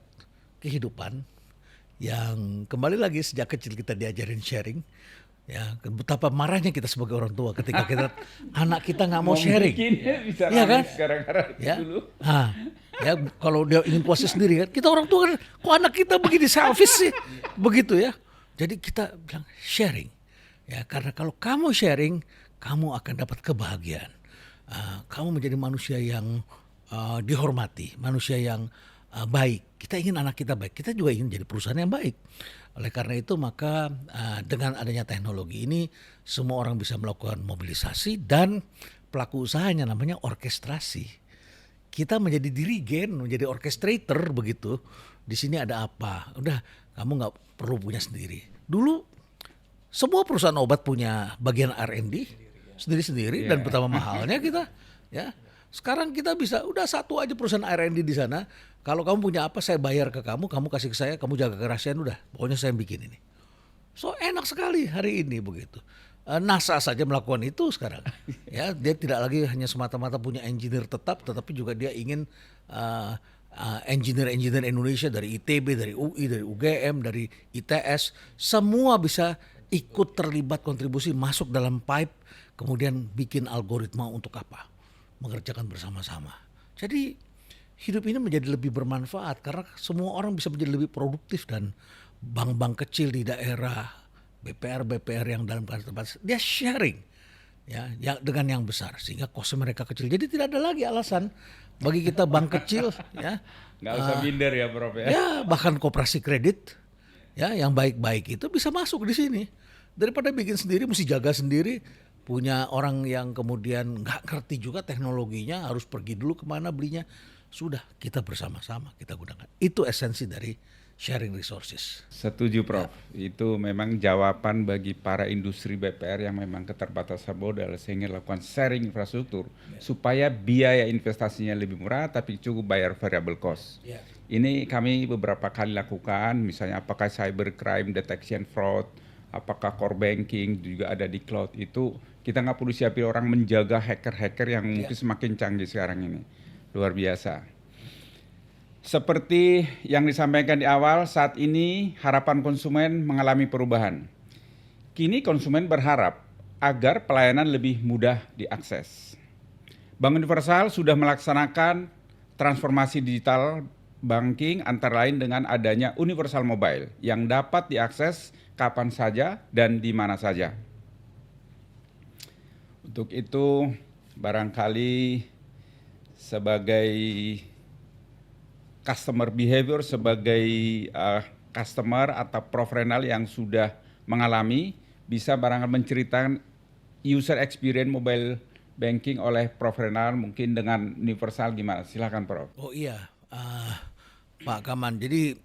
kehidupan yang kembali lagi sejak kecil kita diajarin sharing ya. Betapa marahnya kita sebagai orang tua ketika anak kita nggak mau sharing, ya kan? Ya, ya kalau dia ingin puasa sendiri kan, kita orang tua kan, kok anak kita begini selfish sih, begitu ya. Jadi kita bilang sharing ya, karena kalau kamu sharing, kamu akan dapat kebahagiaan. Kamu menjadi manusia yang dihormati, manusia yang baik. Kita ingin anak kita baik, kita juga ingin jadi perusahaan yang baik. Oleh karena itu maka dengan adanya teknologi ini semua orang bisa melakukan mobilisasi, dan pelaku usahanya namanya orkestrasi. Kita menjadi dirigen, menjadi orchestrator begitu. Di sini ada apa? Udah, kamu nggak perlu punya sendiri. Dulu semua perusahaan obat punya bagian R&D sendiri-sendiri dan betapa mahalnya kita ya. Sekarang kita bisa udah satu aja perusahaan R&D di sana. Kalau kamu punya apa, saya bayar ke kamu, kamu kasih ke saya, kamu jaga kerahasiaan, udah. Pokoknya saya bikin ini. So enak sekali hari ini begitu. NASA saja melakukan itu sekarang. Ya, dia tidak lagi hanya semata-mata punya engineer tetap, tetapi juga dia ingin engineer Indonesia dari ITB, dari UI, dari UGM, dari ITS, semua bisa ikut terlibat kontribusi masuk dalam pipe, kemudian bikin algoritma untuk apa? Mengerjakan bersama-sama. Jadi hidup ini menjadi lebih bermanfaat karena semua orang bisa menjadi lebih produktif, dan bank-bank kecil di daerah, BPR yang dalam tempat dia sharing ya, dengan yang besar sehingga cost mereka kecil. Jadi tidak ada lagi alasan bagi kita bank kecil ya. Nggak usah minder ya Prof ya. Ya, bahkan koperasi kredit ya yang baik-baik itu bisa masuk di sini. Daripada bikin sendiri mesti jaga sendiri, punya orang yang kemudian nggak ngerti juga teknologinya, harus pergi dulu kemana belinya. Sudah, kita bersama-sama kita gunakan. Itu esensi dari sharing resources. Setuju Prof, itu memang jawaban bagi para industri BPR yang memang keterbatasan modal sehingga lakukan sharing infrastruktur supaya biaya investasinya lebih murah tapi cukup bayar variable cost. Ini kami beberapa kali lakukan, misalnya apakah cybercrime detection fraud, apakah core banking juga ada di cloud, itu kita nggak perlu siapin orang menjaga hacker-hacker yang mungkin semakin canggih sekarang ini. Luar biasa. Seperti yang disampaikan di awal, saat ini harapan konsumen mengalami perubahan. Kini konsumen berharap agar pelayanan lebih mudah diakses. Bank Universal sudah melaksanakan transformasi digital banking antara lain dengan adanya Universal Mobile yang dapat diakses kapan saja dan di mana saja. Untuk itu, barangkali sebagai customer behavior, sebagai customer atau profesional yang sudah mengalami, bisa barangkali menceritakan user experience mobile banking oleh profesional mungkin dengan Universal gimana? Silakan Prof. Oh iya, Pak Kaman. Jadi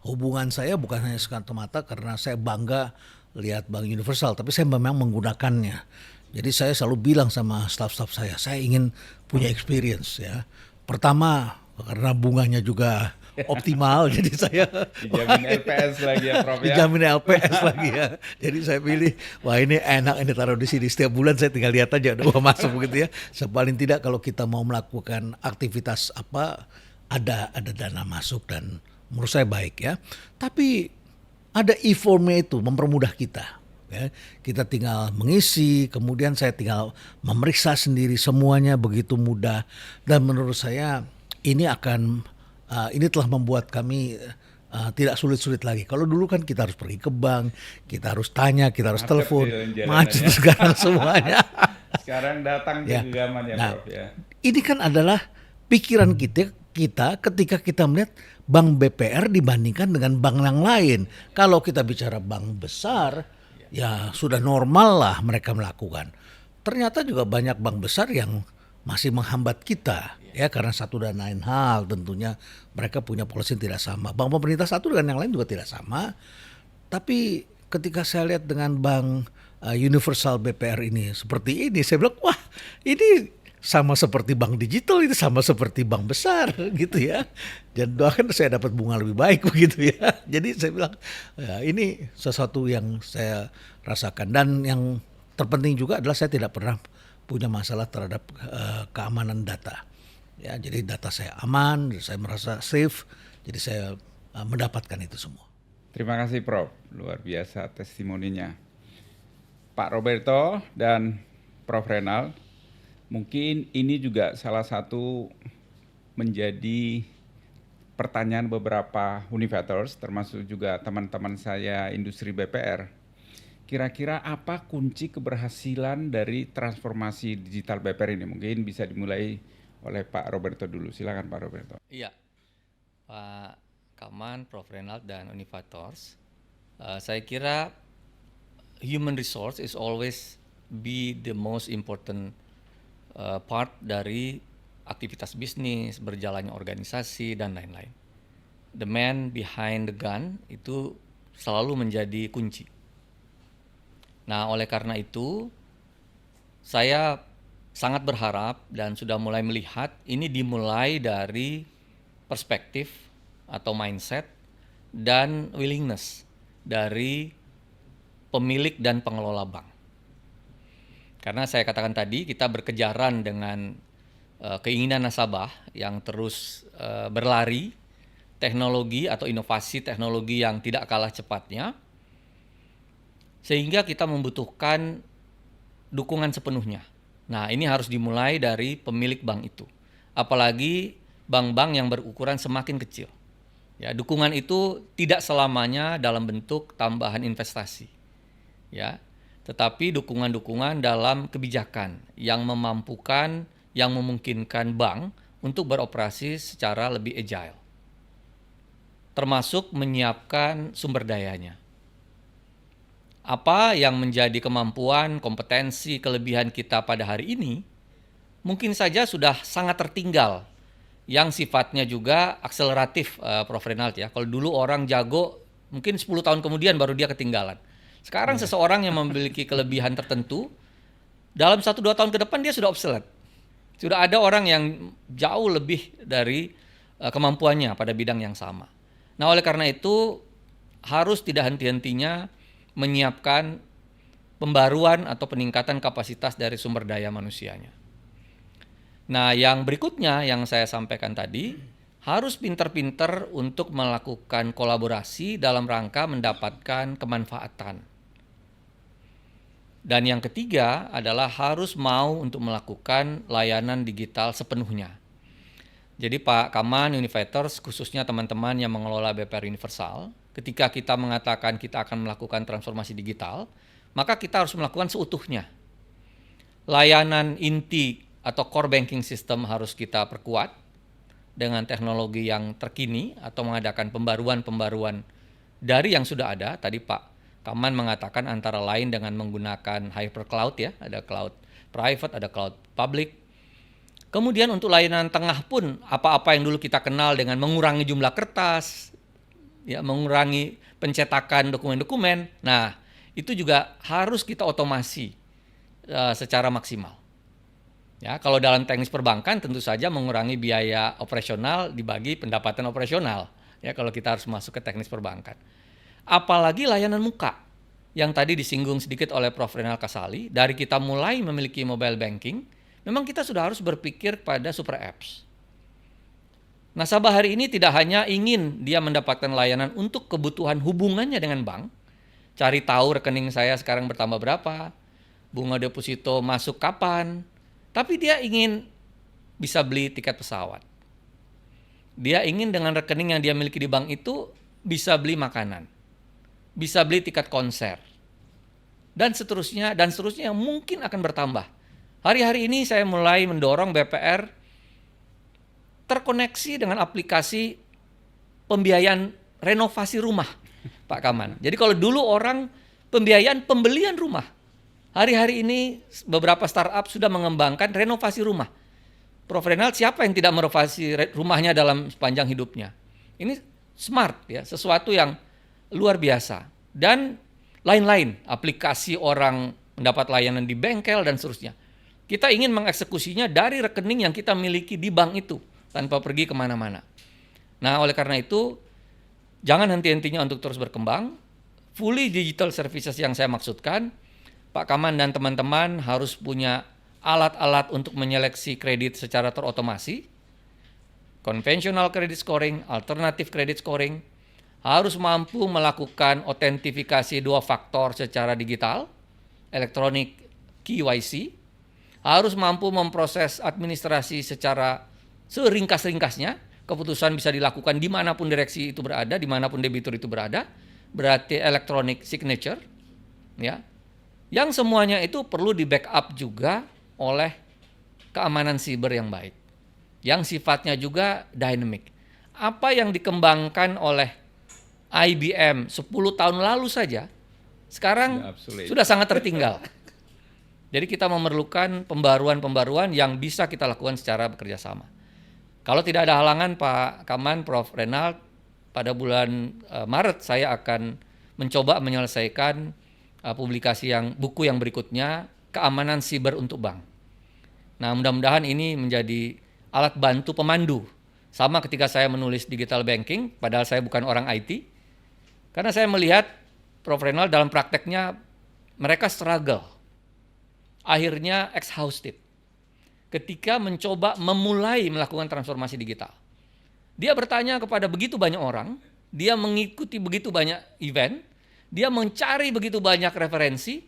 hubungan saya bukan hanya semata-mata karena saya bangga lihat Bank Universal, tapi saya memang menggunakannya. Jadi saya selalu bilang sama staf-staf saya ingin punya experience ya. Pertama karena bunganya juga optimal, jadi saya dijamin LPS lagi ya Prof ya. Dijamin LPS lagi ya. Jadi saya pilih, wah ini enak, ini taruh di sini. Setiap bulan saya tinggal lihat aja udah masuk begitu ya. Sepaling tidak kalau kita mau melakukan aktivitas apa, ada dana masuk dan menurut saya baik ya. Tapi ada e-formnya itu mempermudah kita. Ya. Kita tinggal mengisi, kemudian saya tinggal memeriksa sendiri, semuanya begitu mudah. Dan menurut saya ini telah membuat kami tidak sulit-sulit lagi. Kalau dulu kan kita harus pergi ke bank, kita harus tanya, kita harus telepon, macet sekarang semuanya. Sekarang datang ke genggaman ya Prof ya. Ini kan adalah pikiran kita ketika kita melihat bank BPR dibandingkan dengan bank yang lain. Kalau kita bicara bank besar, ya sudah normal lah mereka melakukan. Ternyata juga banyak bank besar yang masih menghambat kita ya karena satu dan lain hal, tentunya mereka punya policy yang tidak sama. Bank pemerintah satu dengan yang lain juga tidak sama. Tapi ketika saya lihat dengan Bank Universal BPR ini seperti ini, saya bilang wah ini sama seperti bank digital, itu sama seperti bank besar gitu ya. Dan doakan saya dapat bunga lebih baik begitu ya. Jadi saya bilang ya, ini sesuatu yang saya rasakan. Dan yang terpenting juga adalah saya tidak pernah punya masalah terhadap keamanan data. Ya, jadi data saya aman, saya merasa safe, jadi saya mendapatkan itu semua. Terima kasih Prof, luar biasa testimoninya. Pak Roberto dan Prof Renald, mungkin ini juga salah satu menjadi pertanyaan beberapa Univators, termasuk juga teman-teman saya industri BPR. Kira-kira apa kunci keberhasilan dari transformasi digital BPR ini? Mungkin bisa dimulai oleh Pak Roberto dulu. Silakan Pak Roberto. Iya, Pak Kaman, Prof Renald dan Univators. Saya kira human resource is always be the most important part dari aktivitas bisnis, berjalannya organisasi dan lain-lain. The man behind the gun itu selalu menjadi kunci. Nah, oleh karena itu, saya sangat berharap dan sudah mulai melihat ini dimulai dari perspektif atau mindset dan willingness dari pemilik dan pengelola bank. Karena saya katakan tadi, kita berkejaran dengan keinginan nasabah yang terus berlari, teknologi atau inovasi teknologi yang tidak kalah cepatnya, sehingga kita membutuhkan dukungan sepenuhnya. Nah, ini harus dimulai dari pemilik bank itu. Apalagi bank-bank yang berukuran semakin kecil. Ya, dukungan itu tidak selamanya dalam bentuk tambahan investasi. Ya, tetapi dukungan-dukungan dalam kebijakan yang memampukan, yang memungkinkan bank untuk beroperasi secara lebih agile. Termasuk menyiapkan sumber dayanya. Apa yang menjadi kemampuan, kompetensi, kelebihan kita pada hari ini mungkin saja sudah sangat tertinggal yang sifatnya juga akseleratif, Prof. Renald ya. Kalau dulu orang jago, mungkin 10 tahun kemudian baru dia ketinggalan. Sekarang seseorang yang memiliki kelebihan tertentu, dalam 1-2 tahun ke depan dia sudah obsolete. Sudah ada orang yang jauh lebih dari kemampuannya pada bidang yang sama. Nah, oleh karena itu harus tidak henti-hentinya menyiapkan pembaruan atau peningkatan kapasitas dari sumber daya manusianya. Nah, yang berikutnya yang saya sampaikan tadi, harus pinter-pinter untuk melakukan kolaborasi dalam rangka mendapatkan kemanfaatan. Dan yang ketiga adalah harus mau untuk melakukan layanan digital sepenuhnya. Jadi Pak Kaman, Univators, khususnya teman-teman yang mengelola BPR Universal, ketika kita mengatakan kita akan melakukan transformasi digital, maka kita harus melakukan seutuhnya. Layanan inti atau core banking system harus kita perkuat dengan teknologi yang terkini atau mengadakan pembaruan-pembaruan dari yang sudah ada. Tadi Pak Kaman mengatakan antara lain dengan menggunakan hypercloud ya, ada cloud private, ada cloud public. Kemudian untuk layanan tengah pun apa-apa yang dulu kita kenal dengan mengurangi jumlah kertas, ya, mengurangi pencetakan dokumen-dokumen. Nah, itu juga harus kita otomasi secara maksimal. Ya, kalau dalam teknis perbankan tentu saja mengurangi biaya operasional dibagi pendapatan operasional. Ya, kalau kita harus masuk ke teknis perbankan. Apalagi layanan muka yang tadi disinggung sedikit oleh Prof. Renald Kasali, dari kita mulai memiliki mobile banking, memang kita sudah harus berpikir pada super apps. Nasabah hari ini tidak hanya ingin dia mendapatkan layanan untuk kebutuhan hubungannya dengan bank, cari tahu rekening saya sekarang bertambah berapa, bunga deposito masuk kapan, tapi dia ingin bisa beli tiket pesawat. Dia ingin dengan rekening yang dia miliki di bank itu bisa beli makanan, bisa beli tiket konser, dan seterusnya yang mungkin akan bertambah. Hari-hari ini saya mulai mendorong BPR terkoneksi dengan aplikasi pembiayaan renovasi rumah, Pak Kaman. Jadi kalau dulu orang pembiayaan pembelian rumah, hari-hari ini beberapa startup sudah mengembangkan renovasi rumah. Prof. Renald, siapa yang tidak merenovasi rumahnya dalam sepanjang hidupnya? Ini smart ya, sesuatu yang luar biasa. Dan lain-lain, aplikasi orang mendapat layanan di bengkel dan seterusnya. Kita ingin mengeksekusinya dari rekening yang kita miliki di bank itu, tanpa pergi kemana-mana. Nah, oleh karena itu, jangan henti-hentinya untuk terus berkembang. Fully digital services yang saya maksudkan, Pak Kaman dan teman-teman harus punya alat-alat untuk menyeleksi kredit secara terotomasi, conventional credit scoring, alternative credit scoring, harus mampu melakukan autentifikasi 2 faktor secara digital, electronic KYC, harus mampu memproses administrasi secara seringkas-ringkasnya, keputusan bisa dilakukan dimanapun direksi itu berada, dimanapun debitur itu berada, berarti electronic signature, ya. Yang semuanya itu perlu di backup juga oleh keamanan siber yang baik, yang sifatnya juga dynamic. Apa yang dikembangkan oleh IBM 10 tahun lalu saja, sekarang sudah sangat tertinggal. Jadi kita memerlukan pembaruan-pembaruan yang bisa kita lakukan secara bekerja sama. Kalau tidak ada halangan Pak Kaman, Prof. Renald, pada bulan Maret saya akan mencoba menyelesaikan publikasi buku yang berikutnya, Keamanan Siber untuk Bank. Nah, mudah-mudahan ini menjadi alat bantu pemandu. Sama ketika saya menulis digital banking, padahal saya bukan orang IT. Karena saya melihat Prof. Renald dalam prakteknya mereka struggle. Akhirnya exhausted ketika mencoba memulai melakukan transformasi digital. Dia bertanya kepada begitu banyak orang, dia mengikuti begitu banyak event, dia mencari begitu banyak referensi,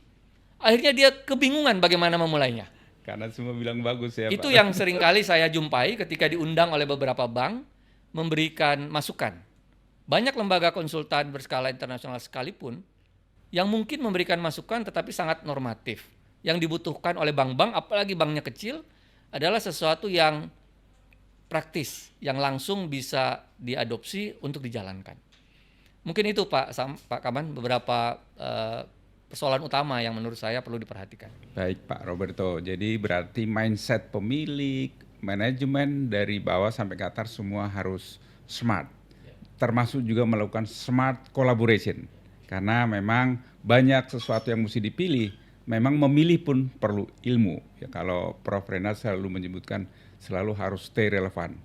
akhirnya dia kebingungan bagaimana memulainya. Karena semua bilang bagus ya, Itu Pak. yang seringkali saya jumpai ketika diundang oleh beberapa bank memberikan masukan. Banyak lembaga konsultan berskala internasional sekalipun yang mungkin memberikan masukan tetapi sangat normatif. Yang dibutuhkan oleh bank-bank, apalagi banknya kecil, adalah sesuatu yang praktis, yang langsung bisa diadopsi untuk dijalankan. Mungkin itu Pak Kaman, beberapa persoalan utama yang menurut saya perlu diperhatikan. Baik Pak Roberto, jadi berarti mindset pemilik, manajemen dari bawah sampai ke atas semua harus smart. Termasuk juga melakukan smart collaboration. Karena memang banyak sesuatu yang mesti dipilih, memang memilih pun perlu ilmu. Ya, kalau Prof. Renal selalu menyebutkan selalu harus stay relevan.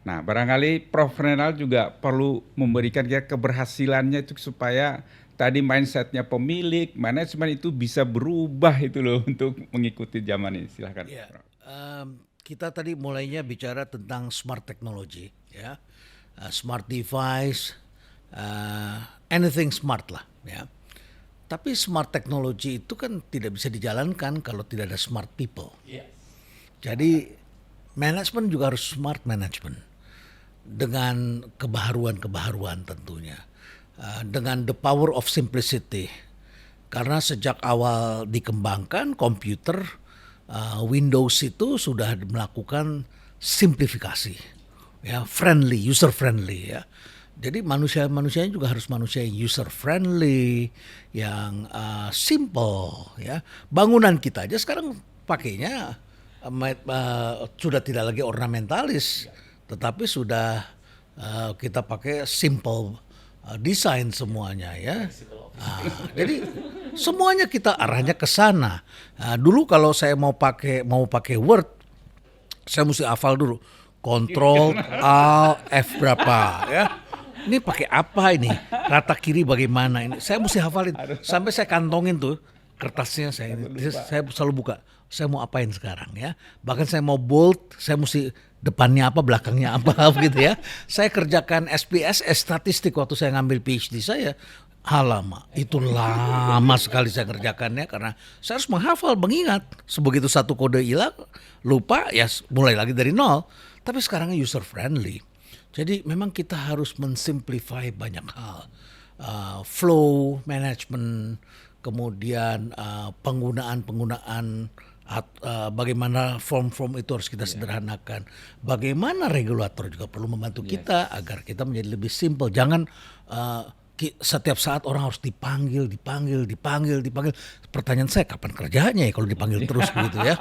Nah, barangkali Prof. Renal juga perlu memberikan keberhasilannya itu supaya tadi mindsetnya pemilik, manajemen itu bisa berubah itu loh untuk mengikuti zaman ini. Silahkan. Ya, kita tadi mulainya bicara tentang smart technology, ya, smart device, anything smart lah, ya. Tapi smart technology itu kan tidak bisa dijalankan kalau tidak ada smart people. Jadi manajemen juga harus smart management dengan kebaharuan-kebaharuan tentunya. Dengan the power of simplicity, karena sejak awal dikembangkan komputer, Windows itu sudah melakukan simplifikasi, ya, friendly, user friendly, ya. Jadi manusianya juga harus manusia yang user friendly, yang simple, ya. Bangunan kita aja sekarang pakainya sudah tidak lagi ornamentalis, tetapi sudah kita pakai simple desain semuanya, ya. Jadi semuanya kita arahnya ke sana. Dulu kalau saya mau pakai Word, saya mesti hafal dulu Ctrl Alt F berapa, ya. Ini pakai apa ini? Rata kiri bagaimana ini? Saya mesti hafalin sampai saya kantongin tuh kertasnya, saya selalu buka. Saya mau apain sekarang, ya. Bahkan saya mau bold, saya mesti depannya apa, belakangnya apa gitu, ya. Saya kerjakan SPSS statistik waktu saya ngambil PhD saya. Lama, itu lama sekali saya kerjakannya karena saya harus menghafal, mengingat. Sebegitu satu kode hilang, lupa, ya mulai lagi dari nol. Tapi sekarang user friendly. Jadi memang kita harus mensimplify banyak hal. Flow management, kemudian penggunaan bagaimana form-form itu harus kita sederhanakan. Bagaimana regulator juga perlu membantu kita agar kita menjadi lebih simple. Jangan setiap saat orang harus dipanggil. Pertanyaan saya, kapan kerjanya ya kalau dipanggil terus begitu, ya?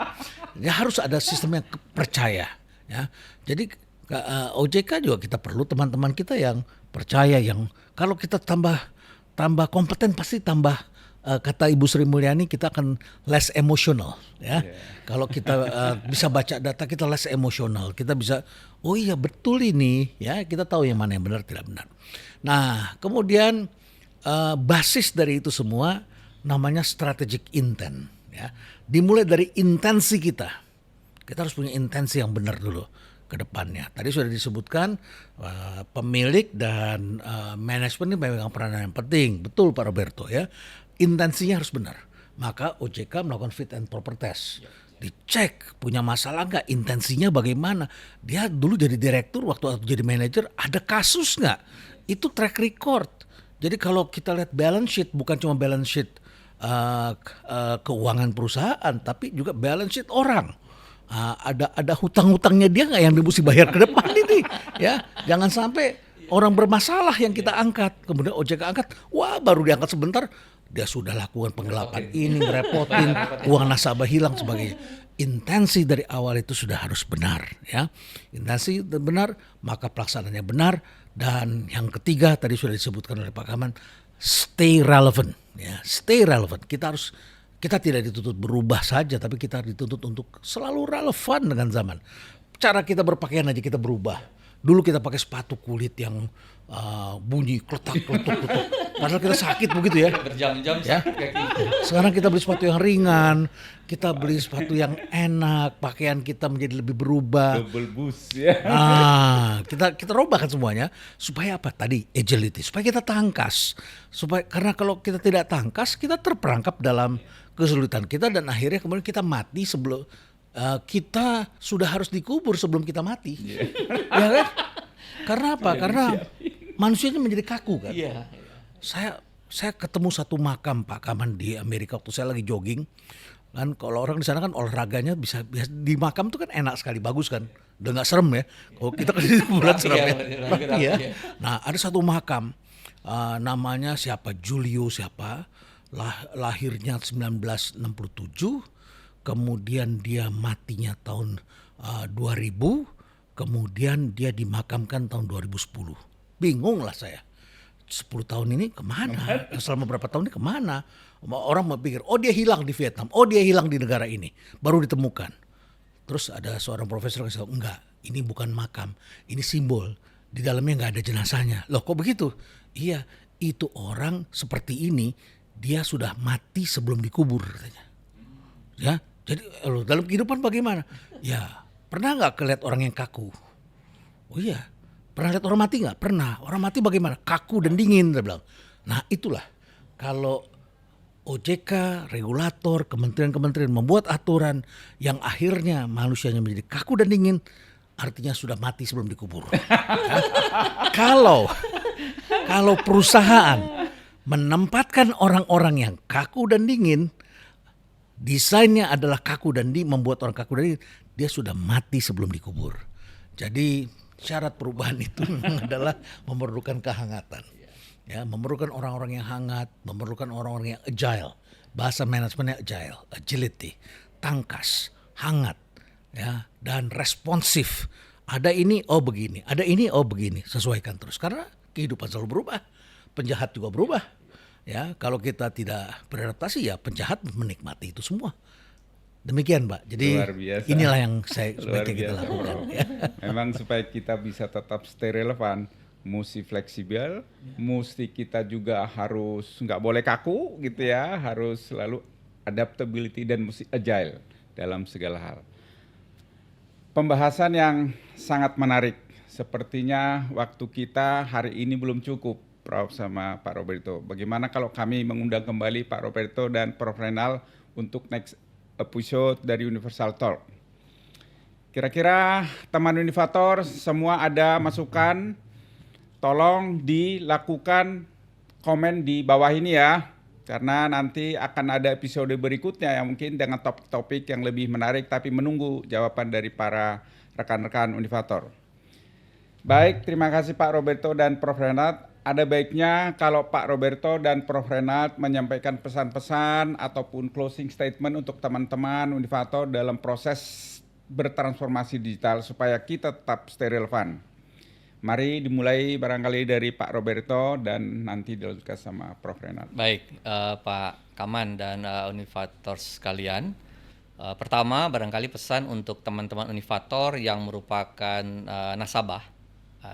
Ya harus ada sistem yang percaya, ya. Jadi OJK juga kita perlu teman-teman kita yang percaya, yang kalau kita tambah kompeten pasti tambah, kata Ibu Sri Mulyani, kita akan less emotional, ya. Kalau kita bisa baca data, kita less emotional, kita bisa, oh iya betul ini, ya, kita tahu yang mana yang benar tidak benar. Nah, kemudian basis dari itu semua namanya strategic intent, ya. Dimulai dari intensi kita harus punya intensi yang benar dulu ke depannya. Tadi sudah disebutkan pemilik dan manajemen ini memegang peranan yang penting. Betul Pak Roberto, ya. Intensinya harus benar. Maka OJK melakukan fit and proper test. Dicek punya masalah nggak, intensinya bagaimana. Dia dulu jadi direktur, waktu jadi manajer ada kasus nggak? Itu track record. Jadi kalau kita lihat balance sheet, bukan cuma balance sheet keuangan perusahaan, tapi juga balance sheet orang. Ada hutang-hutangnya dia nggak yang mesti bayar ke depan ini, ya. Jangan sampai orang bermasalah yang kita angkat, kemudian OJK angkat, wah baru diangkat sebentar dia sudah lakukan penggelapan ini, merepotin, uang nasabah hilang sebagainya. Intensi dari awal itu sudah harus benar, ya. Intensi benar, maka pelaksanaannya benar. Dan yang ketiga tadi sudah disebutkan oleh Pak Kaman, stay relevant, ya. Stay relevant. Kita tidak dituntut berubah saja, tapi kita dituntut untuk selalu relevan dengan zaman. Cara kita berpakaian aja kita berubah. Dulu kita pakai sepatu kulit yang bunyi kletak-kletuk, padahal kita sakit begitu, ya. Berjam-jam Ya. Sekarang kita beli sepatu yang ringan, kita beli sepatu yang enak, pakaian kita menjadi lebih berubah. Double boost, ya. Kita robahkan semuanya supaya apa? Tadi agility, supaya kita tangkas. Karena kalau kita tidak tangkas, kita terperangkap dalam kesulitan kita dan akhirnya kemudian kita mati sebelum kita sudah harus dikubur sebelum kita mati. Ya kan? Karena apa? Karena manusianya menjadi kaku, kan. Saya ketemu satu makam Pak Kaman di Amerika waktu saya lagi jogging. Kan kalau orang di sana kan olahraganya bisa di makam tuh kan enak sekali, bagus kan. Udah enggak serem, ya. Kalau kita kan di bulan serem, ya. Nah, ada satu makam namanya siapa? Julio siapa? Lahirnya 1967. kemudian dia matinya tahun 2000, kemudian dia dimakamkan tahun 2010. Bingung lah saya. 10 tahun ini kemana? Selama berapa tahun ini kemana? Orang berpikir, oh dia hilang di Vietnam, oh dia hilang di negara ini, baru ditemukan. Terus ada seorang profesor yang bilang, enggak, ini bukan makam, ini simbol. Di dalamnya nggak ada jenazahnya. Loh kok begitu? Iya, itu orang seperti ini, dia sudah mati sebelum dikubur katanya. Ya, jadi dalam kehidupan bagaimana? Ya, pernah nggak kelihat orang yang kaku? Oh iya, pernah lihat orang mati nggak? Pernah. Orang mati bagaimana? Kaku dan dingin, dia bilang. Nah itulah, kalau OJK, regulator, kementerian-kementerian membuat aturan yang akhirnya manusianya menjadi kaku dan dingin, artinya sudah mati sebelum dikubur. Ya. Kalau perusahaan menempatkan orang-orang yang kaku dan dingin, desainnya adalah kaku dan membuat orang kaku dan dingin, dia sudah mati sebelum dikubur. Jadi syarat perubahan itu adalah memerlukan kehangatan. Ya, memerlukan orang-orang yang hangat, memerlukan orang-orang yang agile. Bahasa manajemennya agile, agility, tangkas, hangat, ya, dan responsif. Ada ini, oh begini, ada ini, oh begini, sesuaikan terus. Karena kehidupan selalu berubah, penjahat juga berubah. Ya, kalau kita tidak beradaptasi, ya penjahat menikmati itu semua. Demikian, Mbak. Jadi inilah yang sebaiknya kita lakukan. Ya. Memang supaya kita bisa tetap stay relevan, mesti fleksibel, mesti kita juga harus nggak boleh kaku gitu ya, harus selalu adaptability dan mesti agile dalam segala hal. Pembahasan yang sangat menarik. Sepertinya waktu kita hari ini belum cukup, Prof. sama Pak Roberto. Bagaimana kalau kami mengundang kembali Pak Roberto dan Prof. Renal untuk next episode dari Universal Talk. Kira-kira teman Univator semua ada masukan, tolong dilakukan komen di bawah ini ya. Karena nanti akan ada episode berikutnya yang mungkin dengan topik-topik yang lebih menarik, tapi menunggu jawaban dari para rekan-rekan Univator. Baik, terima kasih Pak Roberto dan Prof. Renat. Ada baiknya kalau Pak Roberto dan Prof. Renat menyampaikan pesan-pesan ataupun closing statement untuk teman-teman Univator dalam proses bertransformasi digital supaya kita tetap stay relevan. Mari dimulai barangkali dari Pak Roberto dan nanti dilanjutkan sama Prof. Renat. Baik, Pak Kaman dan Univator sekalian. Pertama, barangkali pesan untuk teman-teman Univator yang merupakan nasabah,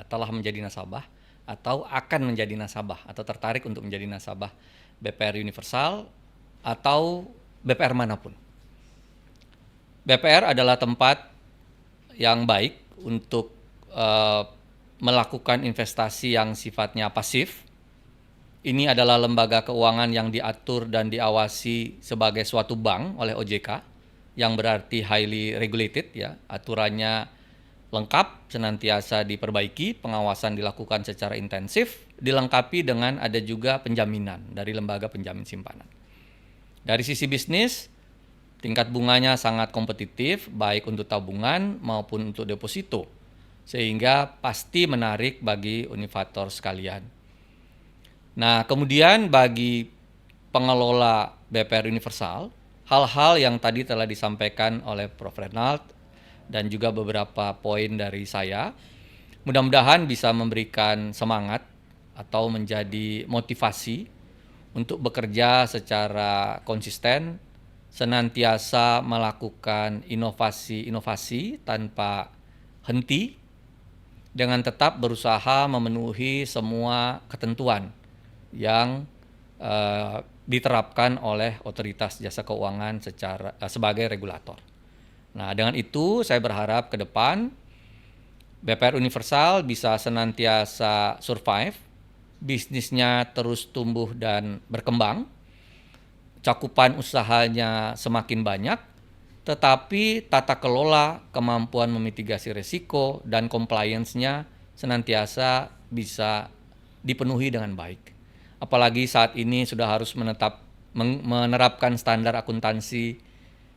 telah menjadi nasabah, atau akan menjadi nasabah, atau tertarik untuk menjadi nasabah BPR Universal, atau BPR manapun. BPR adalah tempat yang baik untuk melakukan investasi yang sifatnya pasif. Ini adalah lembaga keuangan yang diatur dan diawasi sebagai suatu bank oleh OJK, yang berarti highly regulated, ya, aturannya lengkap, senantiasa diperbaiki, pengawasan dilakukan secara intensif, dilengkapi dengan ada juga penjaminan dari lembaga penjamin simpanan. Dari sisi bisnis, tingkat bunganya sangat kompetitif, baik untuk tabungan maupun untuk deposito, sehingga pasti menarik bagi Univator sekalian. Nah, kemudian bagi pengelola BPR Universal, hal-hal yang tadi telah disampaikan oleh Prof. Renald dan juga beberapa poin dari saya, mudah-mudahan bisa memberikan semangat atau menjadi motivasi untuk bekerja secara konsisten, senantiasa melakukan inovasi-inovasi tanpa henti, dengan tetap berusaha memenuhi semua ketentuan yang diterapkan oleh otoritas jasa keuangan sebagai regulator. Nah, dengan itu saya berharap ke depan BPR Universal bisa senantiasa survive, bisnisnya terus tumbuh dan berkembang, cakupan usahanya semakin banyak, tetapi tata kelola, kemampuan memitigasi risiko, dan compliance-nya senantiasa bisa dipenuhi dengan baik. Apalagi saat ini sudah harus menerapkan standar akuntansi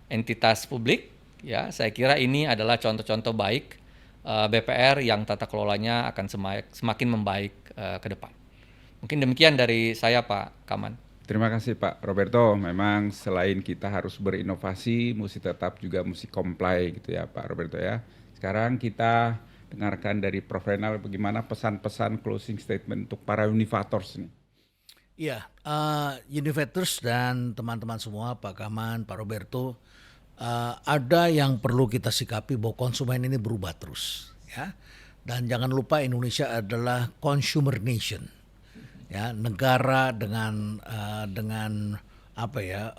entitas publik. Ya, saya kira ini adalah contoh-contoh baik BPR yang tata kelolanya akan semakin membaik ke depan. Mungkin demikian dari saya, Pak Kaman. Terima kasih Pak Roberto. Memang selain kita harus berinovasi, mesti comply gitu ya Pak Roberto ya. Sekarang kita dengarkan dari Prof. Renal bagaimana pesan-pesan closing statement untuk para Univators nih. Iya, Univators dan teman-teman semua, Pak Kaman, Pak Roberto, ada yang perlu kita sikapi bahwa konsumen ini berubah terus, ya. Dan jangan lupa Indonesia adalah consumer nation, ya, negara dengan apa ya,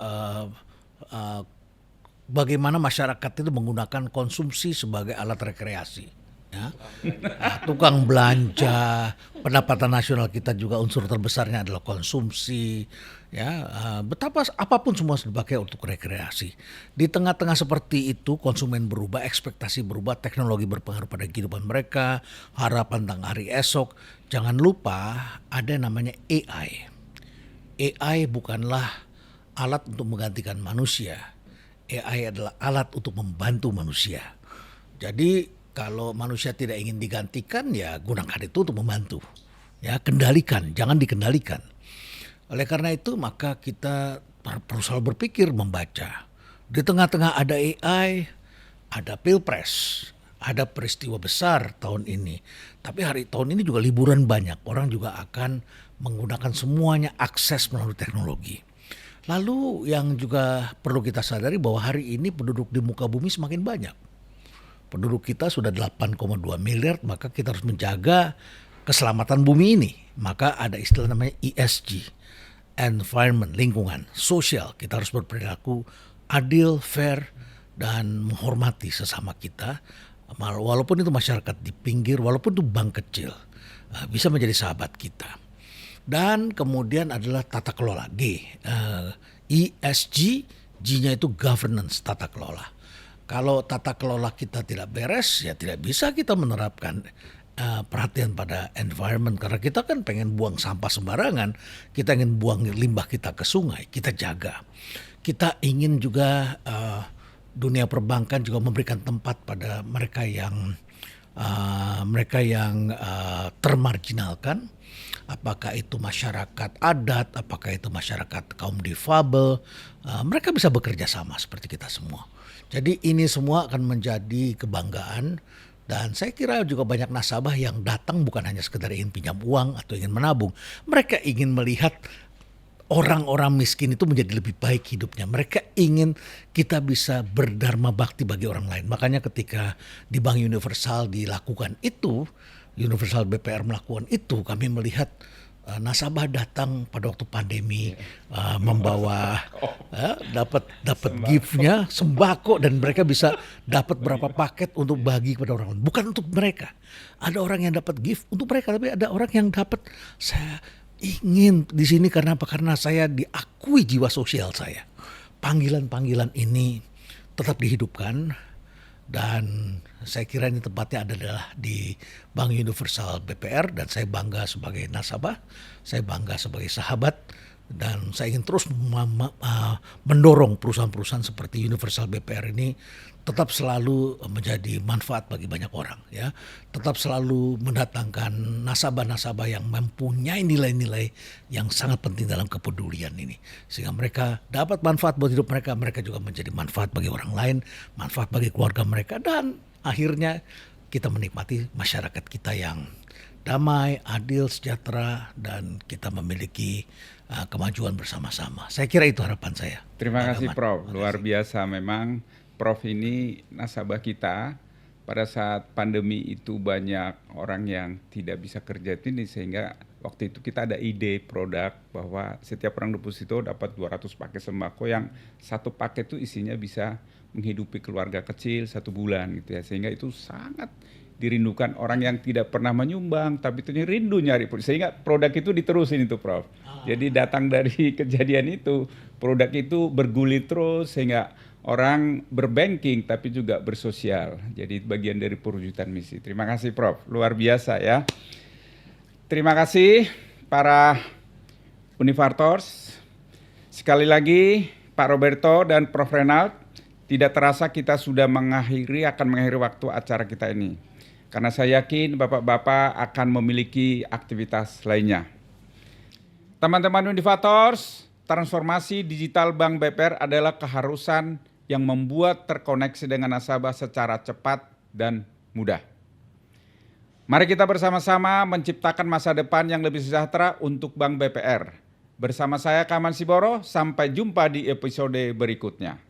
bagaimana masyarakat itu menggunakan konsumsi sebagai alat rekreasi. Ya. Tukang belanja, pendapatan nasional kita juga unsur terbesarnya adalah konsumsi, ya, betapa apapun semua dipakai untuk rekreasi. Di tengah-tengah seperti itu konsumen berubah, ekspektasi berubah, teknologi berpengaruh pada kehidupan mereka, harapan tentang hari esok. Jangan lupa ada yang namanya AI. AI bukanlah alat untuk menggantikan manusia. AI adalah alat untuk membantu manusia. Jadi kalau manusia tidak ingin digantikan, ya gunakan itu untuk membantu. Ya, kendalikan, jangan dikendalikan. Oleh karena itu maka kita perlu selalu berpikir, membaca. Di tengah-tengah ada AI, ada Pilpres, ada peristiwa besar tahun ini. Tapi tahun ini juga liburan banyak. Orang juga akan menggunakan semuanya akses melalui teknologi. Lalu yang juga perlu kita sadari bahwa hari ini penduduk di muka bumi semakin banyak. Penduduk kita sudah 8,2 miliar, maka kita harus menjaga keselamatan bumi ini. Maka ada istilah namanya ESG, environment, lingkungan, sosial. Kita harus berperilaku adil, fair, dan menghormati sesama kita. Walaupun itu masyarakat di pinggir, walaupun itu bank kecil, bisa menjadi sahabat kita. Dan kemudian adalah tata kelola, ESG, G-nya itu governance, tata kelola. Kalau tata kelola kita tidak beres, ya tidak bisa kita menerapkan perhatian pada environment. Karena kita kan pengen buang sampah sembarangan, kita ingin buang limbah kita ke sungai, kita jaga. Kita ingin juga dunia perbankan juga memberikan tempat pada mereka yang termarginalkan. Apakah itu masyarakat adat, apakah itu masyarakat kaum difabel, mereka bisa bekerja sama seperti kita semua. Jadi ini semua akan menjadi kebanggaan, dan saya kira juga banyak nasabah yang datang bukan hanya sekedar ingin pinjam uang atau ingin menabung. Mereka ingin melihat orang-orang miskin itu menjadi lebih baik hidupnya. Mereka ingin kita bisa berdharma bakti bagi orang lain. Makanya ketika di Bank Universal dilakukan itu, Universal BPR melakukan itu, kami melihat nasabah datang pada waktu pandemi membawa dapat gift-nya sembako, dan mereka bisa dapat berapa paket untuk bagi kepada orang lain. Bukan untuk mereka. Ada orang yang dapat gift untuk mereka, tapi ada orang yang dapat, saya ingin di sini karena apa? Karena saya diakui jiwa sosial saya. Panggilan-panggilan ini tetap dihidupkan. Dan saya kira ini tempatnya adalah di Bank Universal BPR, dan saya bangga sebagai nasabah, saya bangga sebagai sahabat, dan saya ingin terus mendorong perusahaan-perusahaan seperti Universal BPR ini tetap selalu menjadi manfaat bagi banyak orang, ya. Tetap selalu mendatangkan nasabah-nasabah yang mempunyai nilai-nilai yang sangat penting dalam kepedulian ini, sehingga mereka dapat manfaat buat hidup mereka, mereka juga menjadi manfaat bagi orang lain, manfaat bagi keluarga mereka, dan akhirnya kita menikmati masyarakat kita yang damai, adil, sejahtera, dan kita memiliki kemajuan bersama-sama. Saya kira itu harapan saya. Terima kasih Prof, luar biasa memang. Prof ini nasabah kita. Pada saat pandemi itu banyak orang yang tidak bisa kerja ini, sehingga waktu itu kita ada ide produk bahwa setiap orang deposito dapat 200 paket sembako, yang satu paket itu isinya bisa menghidupi keluarga kecil 1 bulan gitu ya. Sehingga itu sangat dirindukan orang yang tidak pernah menyumbang, tapi itu rindu nyari, sehingga produk itu diterusin itu Prof. Jadi datang dari kejadian itu, produk itu bergulir terus sehingga orang berbanking tapi juga bersosial. Jadi bagian dari perwujudan misi. Terima kasih Prof, luar biasa ya. Terima kasih para Univators. Sekali lagi Pak Roberto dan Prof Renal, tidak terasa kita sudah akan mengakhiri waktu acara kita ini. Karena saya yakin Bapak-Bapak akan memiliki aktivitas lainnya. Teman-teman Univators, transformasi digital Bank BPR adalah keharusan yang membuat terkoneksi dengan nasabah secara cepat dan mudah. Mari kita bersama-sama menciptakan masa depan yang lebih sejahtera untuk Bank BPR. Bersama saya Kaman Siboro, sampai jumpa di episode berikutnya.